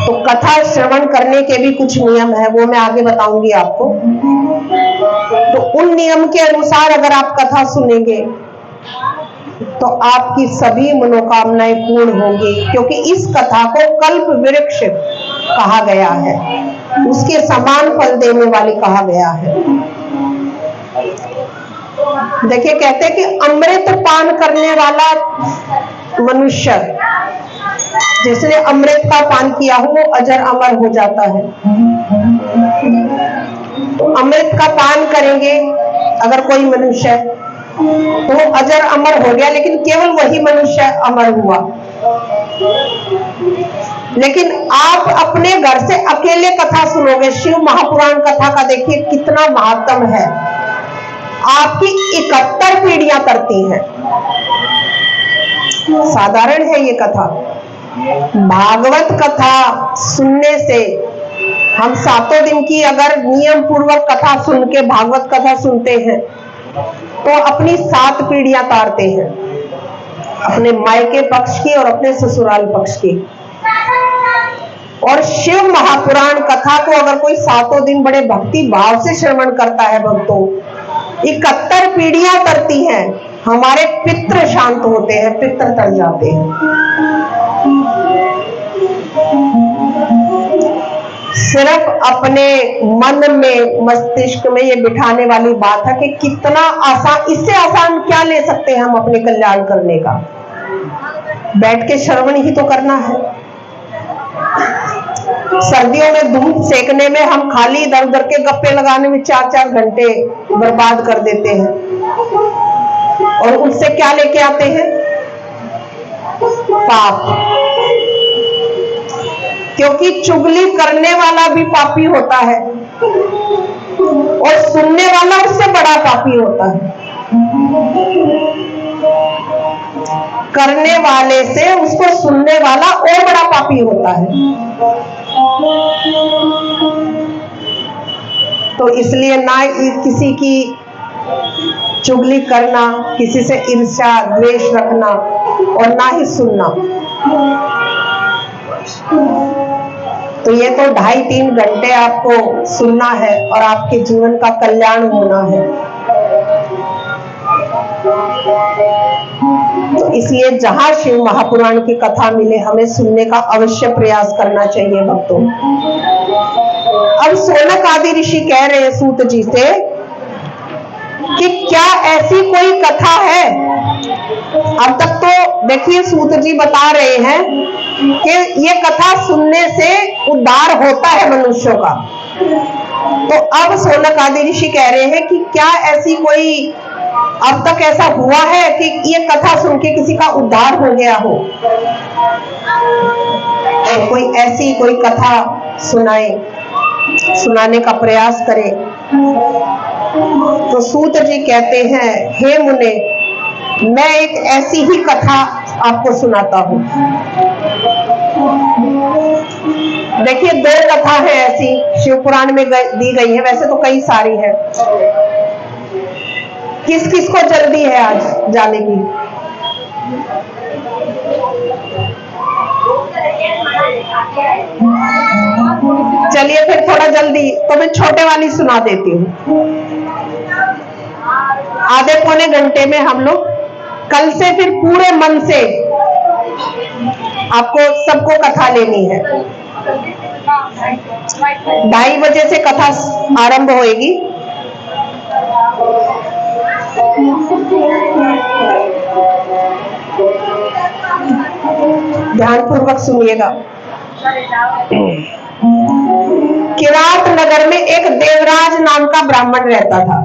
तो कथा श्रवण करने के भी कुछ नियम है, वो मैं आगे बताऊंगी आपको। तो उन नियम के अनुसार अगर आप कथा सुनेंगे तो आपकी सभी मनोकामनाएं पूर्ण होंगी, क्योंकि इस कथा को कल्प वृक्ष कहा गया है, उसके समान फल देने वाली कहा गया है। देखिए कहते हैं कि अमृत पान करने वाला मनुष्य, जिसने अमृत का पान किया हो वो अजर अमर हो जाता है। तो अमृत का पान करेंगे अगर कोई मनुष्य तो वो अजर अमर हो गया, लेकिन केवल वही मनुष्य अमर हुआ। लेकिन आप अपने घर से अकेले कथा सुनोगे, शिव महापुराण कथा का देखिए कितना महत्व है। आपकी 71 पीढ़ियां करती हैं, साधारण है ये कथा। भागवत कथा सुनने से हम 7 दिन की अगर नियम पूर्वक कथा सुन के भागवत कथा सुनते हैं तो अपनी 7 पीढ़ियां तारते हैं, अपने मायके पक्ष की और अपने ससुराल पक्ष की। और शिव महापुराण कथा को अगर कोई 7 दिन बड़े भक्ति भाव से श्रवण करता है भक्तों, 71 पीढ़ियां करती हैं, हमारे पितृ शांत होते हैं, पितृ तर जाते हैं। सिर्फ अपने मन में, मस्तिष्क में ये बिठाने वाली बात है कि कितना आसान, इससे आसान क्या ले सकते हैं हम अपने कल्याण करने का। बैठ के श्रवण ही तो करना है। सर्दियों में धूप सेकने में हम खाली इधर उधर के गप्पे लगाने में 4-4 घंटे बर्बाद कर देते हैं, और उससे क्या लेके आते हैं? पाप। क्योंकि चुगली करने वाला भी पापी होता है और सुनने वाला उससे बड़ा पापी होता है। करने वाले से उसको सुनने वाला और बड़ा पापी होता है। तो इसलिए ना किसी की चुगली करना, किसी से ईर्ष्या द्वेष रखना और ना ही सुनना। तो ये तो 2.5-3 घंटे आपको सुनना है और आपके जीवन का कल्याण होना है। तो इसलिए जहां शिव महापुराण की कथा मिले हमें सुनने का अवश्य प्रयास करना चाहिए भक्तों। अब सौनक आदि ऋषि कह रहे हैं सूत जी से कि क्या ऐसी कोई कथा है? अब तक तो देखिए सूत जी बता रहे हैं कि ये कथा सुनने से उद्धार होता है मनुष्यों का। तो अब सौनक आदि ऋषि कह रहे हैं कि क्या ऐसी कोई अब तक ऐसा हुआ है कि ये कथा सुन के किसी का उद्धार हो गया हो? तो कोई ऐसी कोई कथा सुनाए, सुनाने का प्रयास करें। तो सूत जी कहते हैं, हे मुने, मैं एक ऐसी ही कथा आपको सुनाता हूं। देखिए 2 कथा है ऐसी शिव पुराण में दी गई है, वैसे तो कई सारी है। किस किस को जल्दी है आज जाने की? चलिए फिर थोड़ा जल्दी, तो मैं छोटे वाली सुना देती हूँ। आधे पौने घंटे में हम लोग कल से फिर पूरे मन से आपको सबको कथा लेनी है। 2:30 बजे से कथा आरंभ होएगी। ध्यानपूर्वक सुनिएगा। किरात नगर में एक देवराज नाम का ब्राह्मण रहता था।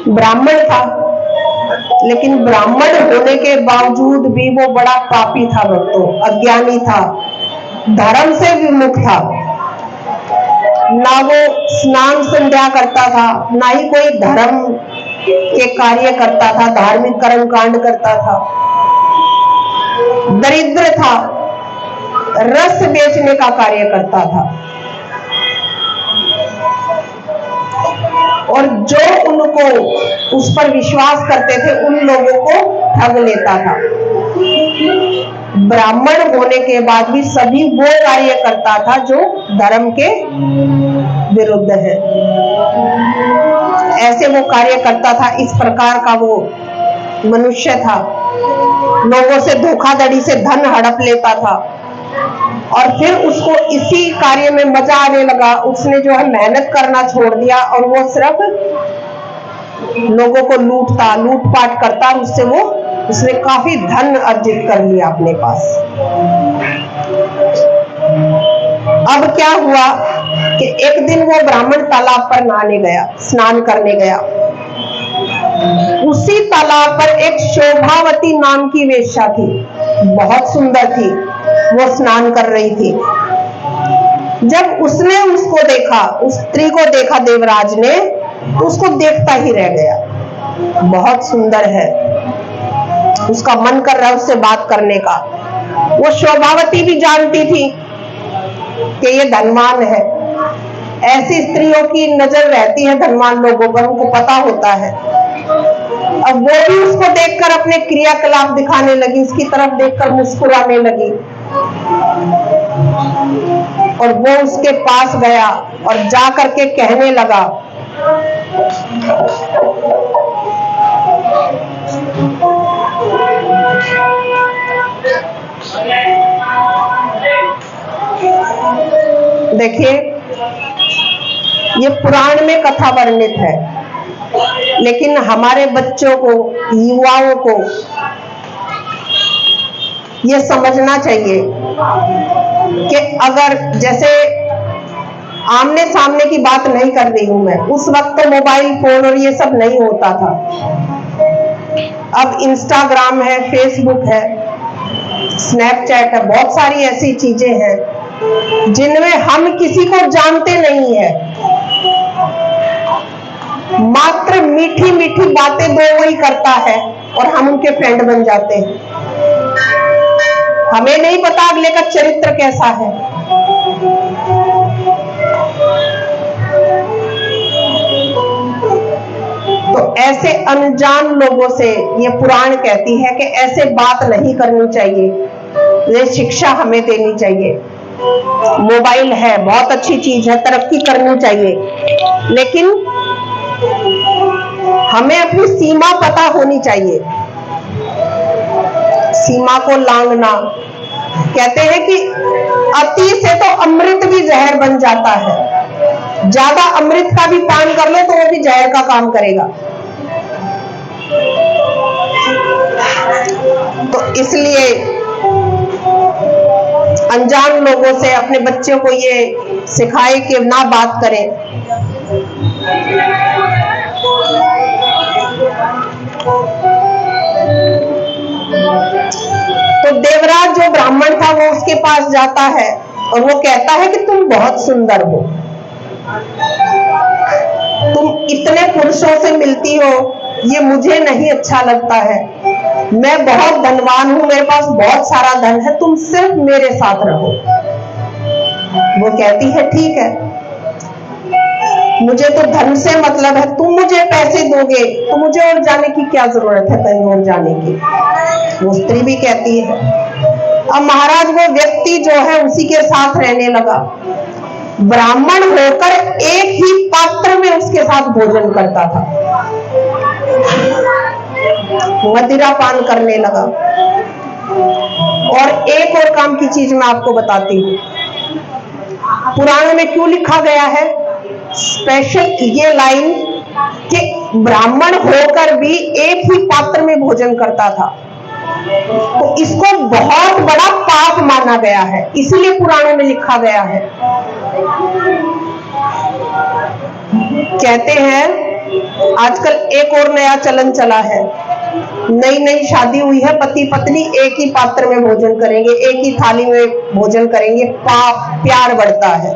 ब्राह्मण था, लेकिन ब्राह्मण होने के बावजूद भी वो बड़ा पापी था भक्तों, अज्ञानी था, धर्म से विमुख था। ना वो स्नान संध्या करता था, ना ही कोई धर्म के कार्य करता था, धार्मिक कर्म कांड करता था। दरिद्र था, रस बेचने का कार्य करता था, और जो उनको उस पर विश्वास करते थे उन लोगों को ठग लेता था। ब्राह्मण होने के बाद भी सभी वो कार्य करता था जो धर्म के विरुद्ध है। ऐसे वो कार्य करता था, इस प्रकार का वो मनुष्य था। लोगों से धोखाधड़ी से धन हड़प लेता था और फिर उसको इसी कार्य में मजा आने लगा। उसने जो है मेहनत करना छोड़ दिया और वो सिर्फ लोगों को लूटपाट करता, और उससे उसने काफी धन अर्जित कर लिया अपने पास। अब क्या हुआ कि एक दिन वो ब्राह्मण तालाब पर नहाने गया, स्नान करने गया। उसी तालाब पर एक शोभावती नाम की वेश्या थी, बहुत सुंदर थी, वो स्नान कर रही थी। जब उसने उसको देखा, उस स्त्री को देखा देवराज ने, तो उसको देखता ही रह गया। बहुत सुंदर है, उसका मन कर रहा है उससे बात करने का। वो शोभावती भी जानती थी कि ये धनवान है। ऐसी स्त्रियों की नजर रहती है धनवान लोगों पर, उनको पता होता है। अब वो भी उसको देखकर अपने क्रियाकलाप दिखाने लगी, उसकी तरफ देखकर मुस्कुराने लगी। और वो उसके पास गया और जा करके कहने लगा, देखिए ये पुराण में कथा वर्णित है, लेकिन हमारे बच्चों को, युवाओं को ये समझना चाहिए कि अगर जैसे आमने सामने की बात नहीं कर रही हूं मैं, उस वक्त तो मोबाइल फोन और ये सब नहीं होता था। अब इंस्टाग्राम है, फेसबुक है, स्नैपचैट है, बहुत सारी ऐसी चीजें हैं जिनमें हम किसी को जानते नहीं है, मात्र मीठी मीठी बातें दो वही करता है और हम उनके फ्रेंड बन जाते हैं। हमें नहीं पता अगले का चरित्र कैसा है। तो ऐसे अनजान लोगों से ये पुराण कहती है कि ऐसे बात नहीं करनी चाहिए, ये शिक्षा हमें देनी चाहिए। मोबाइल है, बहुत अच्छी चीज है, तरक्की करनी चाहिए, लेकिन हमें अपनी सीमा पता होनी चाहिए। सीमा को लांघना, कहते हैं कि अति से तो अमृत भी जहर बन जाता है। ज्यादा अमृत का भी पान कर लो तो वो भी जहर का काम करेगा। तो इसलिए अनजान लोगों से अपने बच्चों को ये सिखाए कि ना बात करें। तो देवराज जो ब्राह्मण था वो उसके पास जाता है और वो कहता है कि तुम बहुत सुंदर हो, तुम इतने पुरुषों से मिलती हो, ये मुझे नहीं अच्छा लगता है। मैं बहुत धनवान हूं, मेरे पास बहुत सारा धन है, तुम सिर्फ मेरे साथ रहो। वो कहती है ठीक है, मुझे तो धन से मतलब है, तुम मुझे पैसे दोगे तो मुझे और जाने की क्या जरूरत है, कहीं और जाने की। वो स्त्री भी कहती है। अब महाराज वो व्यक्ति जो है उसी के साथ रहने लगा, ब्राह्मण होकर एक ही पात्र में उसके साथ भोजन करता था, मदिरा पान करने लगा। और एक और काम की चीज मैं आपको बताती हूँ, पुराण में क्यों लिखा गया है स्पेशल ये लाइन कि ब्राह्मण होकर भी एक ही पात्र में भोजन करता था, तो इसको बहुत बड़ा पाप माना गया है, इसलिए पुराणों में लिखा गया है। कहते हैं आजकल एक और नया चलन चला है, नई नई शादी हुई है, पति पत्नी एक ही पात्र में भोजन करेंगे, एक ही थाली में भोजन करेंगे, प्यार बढ़ता है,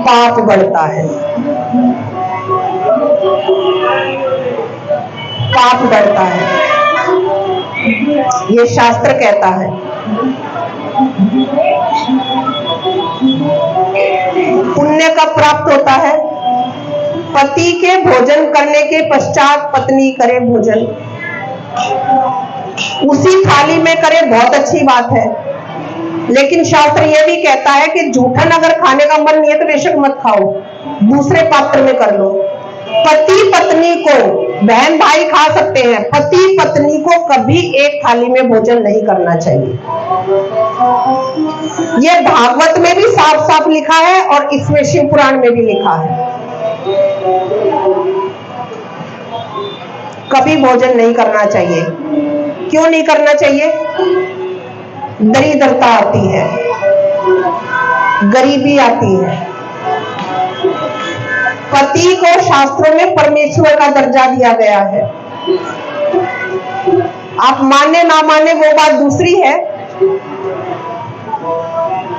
पाप बढ़ता है, पाप बढ़ता है, ये शास्त्र कहता है। पुण्य कब प्राप्त होता है? पति के भोजन करने के पश्चात पत्नी करे भोजन, उसी थाली में करे, बहुत अच्छी बात है, लेकिन शास्त्र यह भी कहता है कि जूठन अगर खाने का मन नहीं है तो बेशक मत खाओ, दूसरे पात्र में कर लो। पति पत्नी को, बहन भाई खा सकते हैं, पति पत्नी को कभी एक थाली में भोजन नहीं करना चाहिए। यह भागवत में भी साफ साफ लिखा है और इसमें शिव पुराण में भी लिखा है। कभी भोजन नहीं करना चाहिए। क्यों नहीं करना चाहिए? दरिद्रता आती है, गरीबी आती है। पति को शास्त्रों में परमेश्वर का दर्जा दिया गया है। आप माने ना माने वो बात दूसरी है,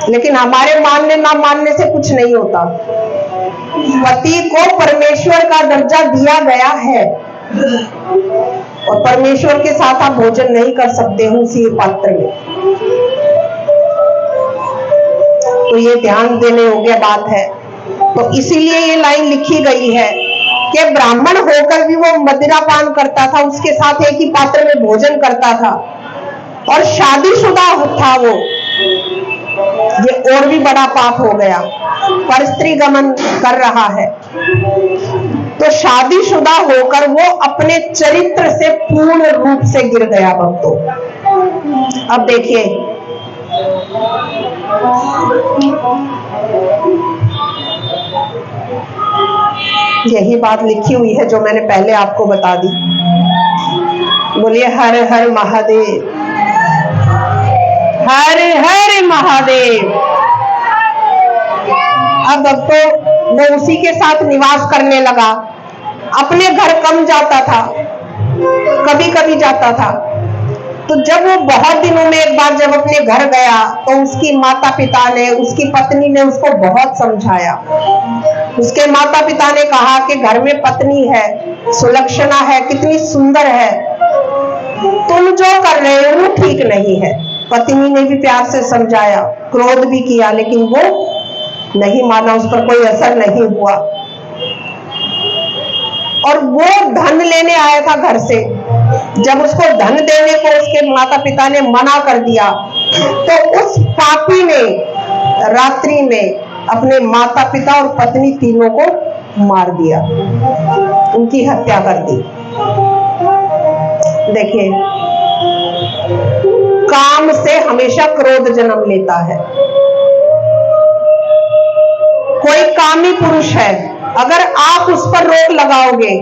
लेकिन हमारे मानने ना मानने से कुछ नहीं होता। पति को परमेश्वर का दर्जा दिया गया है और परमेश्वर के साथ आप भोजन नहीं कर सकते हो उसी पात्र में। तो ये ध्यान देने योग्य बात है। तो इसीलिए ये लाइन लिखी गई है कि ब्राह्मण होकर भी वो मदिरा पान करता था, उसके साथ एक ही पात्र में भोजन करता था और शादीशुदा था वो, ये और भी बड़ा पाप हो गया, पर स्त्री गमन कर रहा है। तो शादीशुदा होकर वो अपने चरित्र से पूर्ण रूप से गिर गया भक्तों। अब देखिए, यही बात लिखी हुई है जो मैंने पहले आपको बता दी। बोलिए हर हर महादेव, हर हर महादेव। अब तो वो उसी के साथ निवास करने लगा। अपने घर कम जाता था, कभी कभी जाता था। तो जब वो बहुत दिनों में एक बार जब अपने घर गया तो उसकी माता पिता ने, उसकी पत्नी ने उसको बहुत समझाया। उसके माता पिता ने कहा कि घर में पत्नी है, सुलक्षणा है, कितनी सुंदर है, तुम जो कर रहे हो वो ठीक नहीं है। पत्नी ने भी प्यार से समझाया, क्रोध भी किया, लेकिन वो नहीं माना, उस पर कोई असर नहीं हुआ। और वो धन लेने आया था घर से। जब उसको धन देने को उसके माता पिता ने मना कर दिया तो उस पापी ने रात्रि में अपने माता पिता और पत्नी तीनों को मार दिया, उनकी हत्या कर दी। देखिए, काम से हमेशा क्रोध जन्म लेता है। कोई कामी पुरुष है, अगर आप उस पर रोक लगाओगे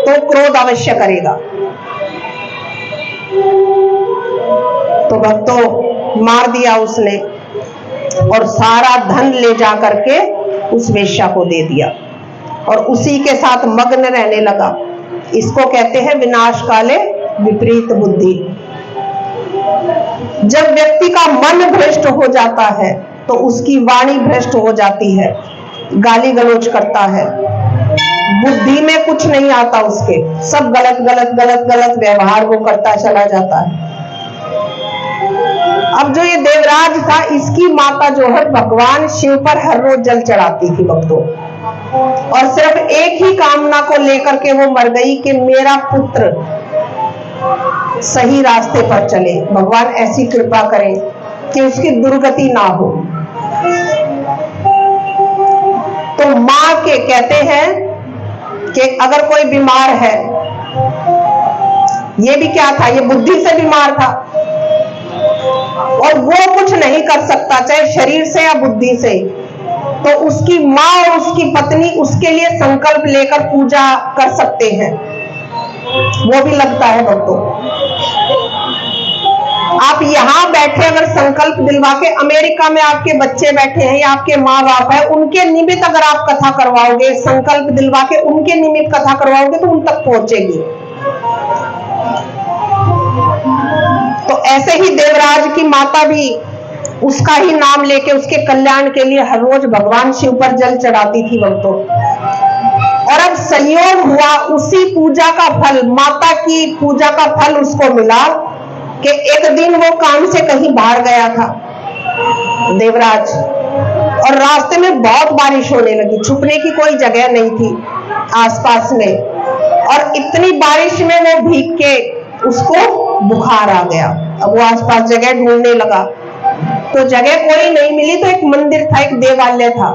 तो क्रोध अवश्य करेगा। तो भक्तों, मार दिया उसने और सारा धन ले जा करके उस वेश्या को दे दिया और उसी के साथ मग्न रहने लगा। इसको कहते हैं विनाश काले विपरीत बुद्धि। जब व्यक्ति का मन भ्रष्ट हो जाता है तो उसकी वाणी भ्रष्ट हो जाती है, गाली गलौज करता है, बुद्धि में कुछ नहीं आता उसके, सब गलत गलत गलत गलत व्यवहार वो करता चला जाता है। अब जो ये देवराज था, इसकी माता जो है भगवान शिव पर हर रोज जल चढ़ाती थी भक्तों, और सिर्फ एक ही कामना को लेकर के वो मर गई कि मेरा पुत्र सही रास्ते पर चले, भगवान ऐसी कृपा करें कि उसकी दुर्गति ना हो। तो मां के कहते हैं कि अगर कोई बीमार है, ये भी क्या था, ये बुद्धि से बीमार था और वो कुछ नहीं कर सकता, चाहे शरीर से या बुद्धि से, तो उसकी मां और उसकी पत्नी उसके लिए संकल्प लेकर पूजा कर सकते हैं, वो भी लगता है भक्तों। आप यहां बैठे अगर संकल्प दिलवा के, अमेरिका में आपके बच्चे बैठे हैं या आपके माँ बाप है, उनके निमित्त अगर आप कथा करवाओगे, संकल्प दिलवा के उनके निमित्त कथा करवाओगे तो उन तक पहुंचेगी। तो ऐसे ही देवराज की माता भी उसका ही नाम लेके उसके कल्याण के लिए हर रोज भगवान शिव पर जल चढ़ाती थी भक्तों। और अब संयोग हुआ, उसी पूजा का फल, माता की पूजा का फल उसको मिला कि एक दिन वो काम से कहीं बाहर गया था देवराज, और रास्ते में बहुत बारिश होने लगी, छुपने की कोई जगह नहीं थी आसपास में, और इतनी बारिश में वो भीग के उसको बुखार आ गया। अब वो आसपास जगह ढूंढने लगा तो जगह कोई नहीं मिली, तो एक मंदिर था, एक देवालय था,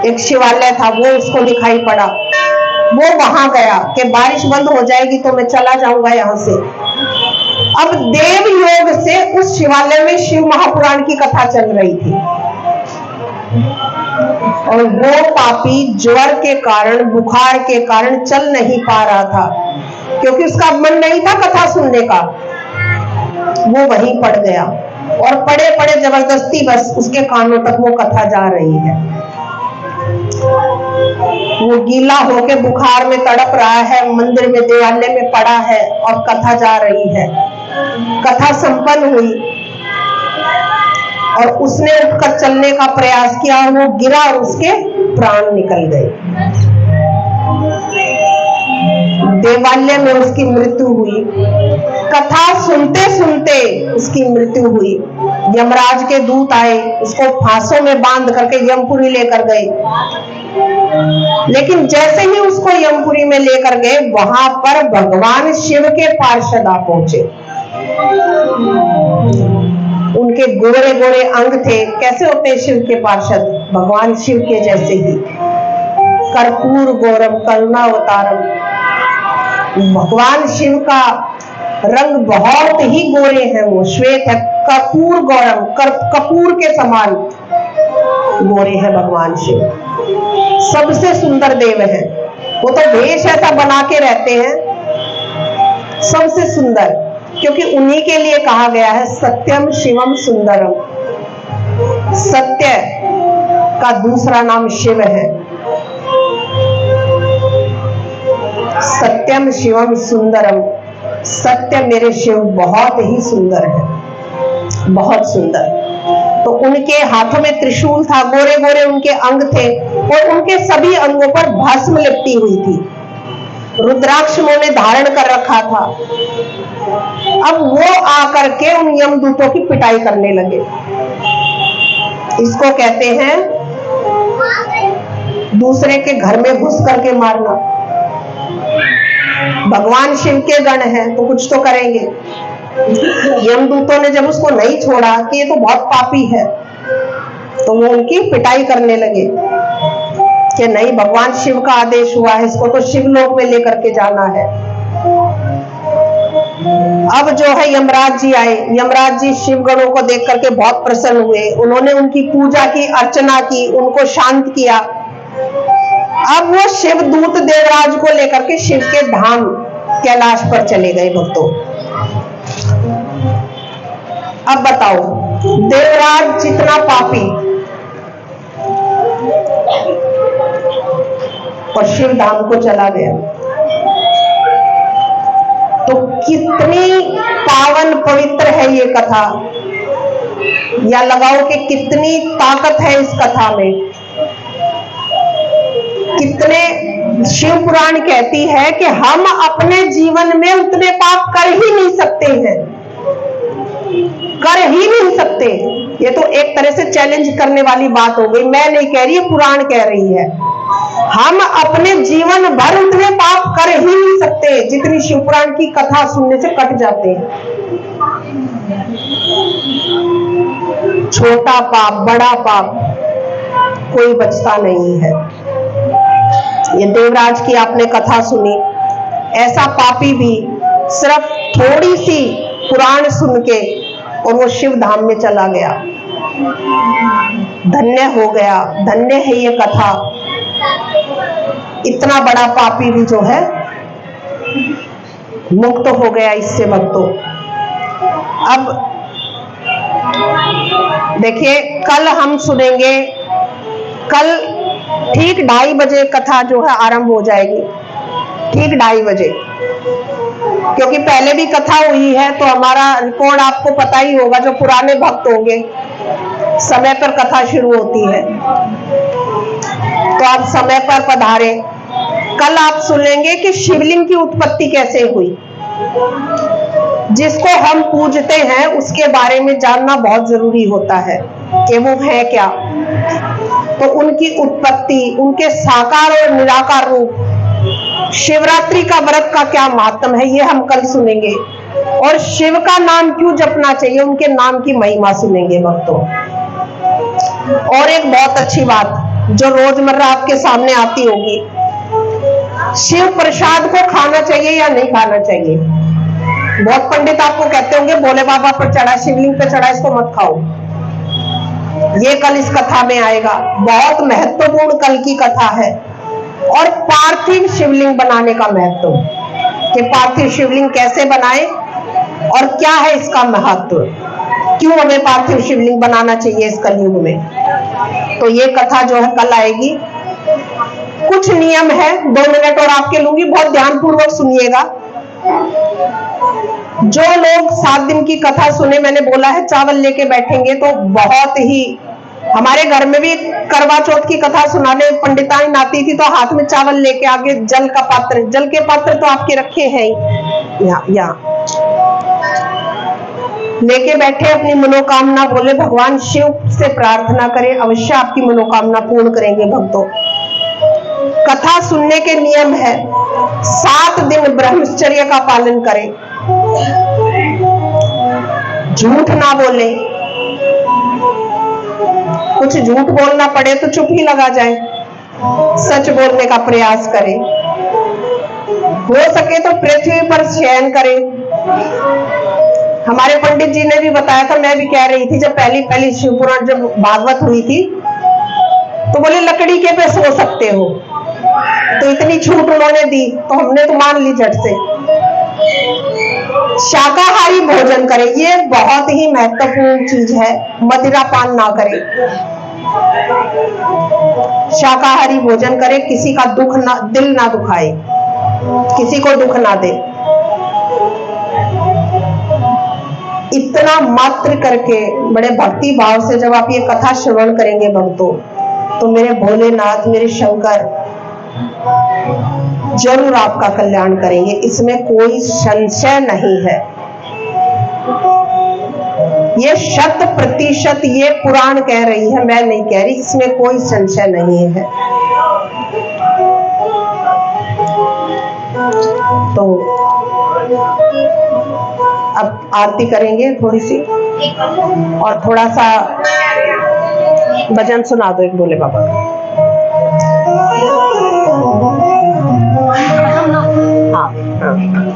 एक शिवालय था, वो उसको दिखाई पड़ा। वो वहां गया कि बारिश बंद हो जाएगी तो मैं चला जाऊंगा यहां से। अब देव योग से उस शिवालय में शिव महापुराण की कथा चल रही थी और वो पापी ज्वर के कारण, बुखार के कारण चल नहीं पा रहा था, क्योंकि उसका मन नहीं था कथा सुनने का। वो वहीं पड़ गया और पड़े पड़े जबरदस्ती बस उसके कानों तक वो कथा जा रही है। वो गीला होके बुखार में तड़प रहा है, मंदिर में देवालय में पड़ा है और कथा जा रही है। कथा संपन्न हुई और उसने उठकर चलने का प्रयास किया और वो गिरा और उसके प्राण निकल गए। देवालय में उसकी मृत्यु हुई, कथा सुनते सुनते उसकी मृत्यु हुई। यमराज के दूत आए, उसको फांसों में बांध करके यमपुरी लेकर गए, लेकिन जैसे ही उसको यमपुरी में लेकर गए, वहां पर भगवान शिव के पार्षद आ पहुंचे। उनके गोरे गोरे अंग थे, कैसे होते हैं शिव के पार्षद, भगवान शिव के जैसे ही, कर्पूर गौरम करुणावतारम। भगवान शिव का रंग बहुत ही गोरे हैं, वो श्वेत है, कपूर गौरम, कपूर के समान गोरे हैं भगवान शिव, सबसे सुंदर देव है। वो तो वेश ऐसा बना के रहते हैं, सबसे सुंदर, क्योंकि उन्हीं के लिए कहा गया है सत्यम शिवम सुंदरम। सत्य का दूसरा नाम शिव है। सत्यम शिवम सुंदरम, सत्य मेरे शिव बहुत ही सुंदर है, बहुत सुंदर। तो उनके हाथों में त्रिशूल था, गोरे गोरे उनके अंग थे और उनके सभी अंगों पर भस्म लिपटी हुई थी। रुद्राक्ष उन्होंने धारण कर रखा था। अब वो आकर के उन यमदूतों की पिटाई करने लगे। इसको कहते हैं दूसरे के घर में घुस करके मारना। भगवान शिव के गण हैं तो कुछ तो करेंगे। यमदूतों ने जब उसको नहीं छोड़ा कि ये तो बहुत पापी है, तो वो उनकी पिटाई करने लगे कि नहीं, भगवान शिव का आदेश हुआ है, इसको तो शिवलोक में लेकर के जाना है। अब जो है यमराज जी आए। यमराज जी शिव गणों को देख करके बहुत प्रसन्न हुए। उन्होंने उनकी पूजा की, अर्चना की, उनको शांत किया। अब वो शिव दूत देवराज को लेकर के शिव के धाम कैलाश पर चले गए भक्तों। अब बताओ, देवराज जितना पापी और शिव धाम को चला गया, तो कितनी पावन पवित्र है ये कथा, या लगाओ कि कितनी ताकत है इस कथा में। कितने शिव पुराण कहती है कि हम अपने जीवन में उतने पाप कर ही नहीं सकते हैं, कर ही नहीं सकते। ये तो एक तरह से चैलेंज करने वाली बात हो गई। मैं नहीं कह रही, पुराण कह रही है। हम अपने जीवन भर उतने पाप कर ही नहीं सकते जितनी शिवपुराण की कथा सुनने से कट जाते हैं। छोटा पाप, बड़ा पाप कोई बचता नहीं है। ये देवराज की आपने कथा सुनी, ऐसा पापी भी सिर्फ थोड़ी सी पुराण सुन के और वो शिव धाम में चला गया, धन्य हो गया। धन्य है ये कथा। इतना बड़ा पापी भी जो है मुक्त हो गया इससे भक्तों। अब देखिए, कल हम सुनेंगे, कल ठीक 2:30 बजे कथा जो है आरंभ हो जाएगी, ठीक 2:30 बजे, क्योंकि पहले भी कथा हुई है तो हमारा रिकॉर्ड आपको पता ही होगा। जो पुराने भक्त होंगे, समय पर कथा शुरू होती है, तो आप समय पर पधारे। कल आप सुनेंगे कि शिवलिंग की उत्पत्ति कैसे हुई। जिसको हम पूजते हैं उसके बारे में जानना बहुत जरूरी होता है कि वो है क्या। तो उनकी उत्पत्ति, उनके साकार और निराकार रूप, शिवरात्रि का व्रत का क्या महत्व है, ये हम कल सुनेंगे। और शिव का नाम क्यों जपना चाहिए, उनके नाम की महिमा सुनेंगे भक्तों। और एक बहुत अच्छी बात जो रोजमर्रा आपके सामने आती होगी, शिव प्रसाद को खाना चाहिए या नहीं खाना चाहिए। बहुत पंडित आपको कहते होंगे भोले बाबा पर चढ़ा, शिवलिंग पर चढ़ा, इसको मत खाओ। ये कल इस कथा में आएगा। बहुत महत्वपूर्ण कल की कथा है। और पार्थिव शिवलिंग बनाने का महत्व, कि पार्थिव शिवलिंग कैसे बनाए और क्या है इसका महत्व, क्यों हमें पार्थिव शिवलिंग बनाना चाहिए इस कलयुग में। तो ये कथा जो है कल आएगी। कुछ नियम है, 2 मिनट और आपके लूंगी, बहुत ध्यानपूर्वक सुनिएगा। जो लोग 7 दिन की कथा सुने, मैंने बोला है चावल लेके बैठेंगे तो बहुत ही, हमारे घर में भी करवा चौथ की कथा सुनाने पंडिताइन आती थी तो हाथ में चावल लेके आगे जल का पात्र, जल के पात्र तो आपके रखे हैं यहाँ लेके बैठे, अपनी मनोकामना बोले, भगवान शिव से प्रार्थना करें, अवश्य आपकी मनोकामना पूर्ण करेंगे भक्तों। कथा सुनने के नियम है, 7 दिन ब्रह्मचर्य का पालन करें, झूठ ना बोले, कुछ झूठ बोलना पड़े तो चुप ही लगा जाए, सच बोलने का प्रयास करें, हो सके तो पृथ्वी पर शयन करें। हमारे पंडित जी ने भी बताया था, मैं भी कह रही थी, जब पहली शिवपुराण जब भागवत हुई थी तो बोले लकड़ी के पे सो सकते हो, तो इतनी छूट उन्होंने दी तो हमने तो मान ली झट से। शाकाहारी भोजन करें, ये बहुत ही महत्वपूर्ण चीज है। मदिरा पान ना करें, शाकाहारी भोजन करें, किसी का दुख ना, दिल ना दुखाए, किसी को दुख ना दे। इतना मात्र करके बड़े भक्ति भाव से जब आप ये कथा श्रवण करेंगे भक्तों, तो मेरे भोलेनाथ, मेरे शंकर जरूर आपका कल्याण करेंगे, इसमें कोई संशय नहीं है। ये 100% ये पुराण कह रही है, मैं नहीं कह रही, इसमें कोई संशय नहीं है। तो अब आरती करेंगे थोड़ी सी, और थोड़ा सा भजन सुना दो एक भोले बाबा का। हाँ हाँ।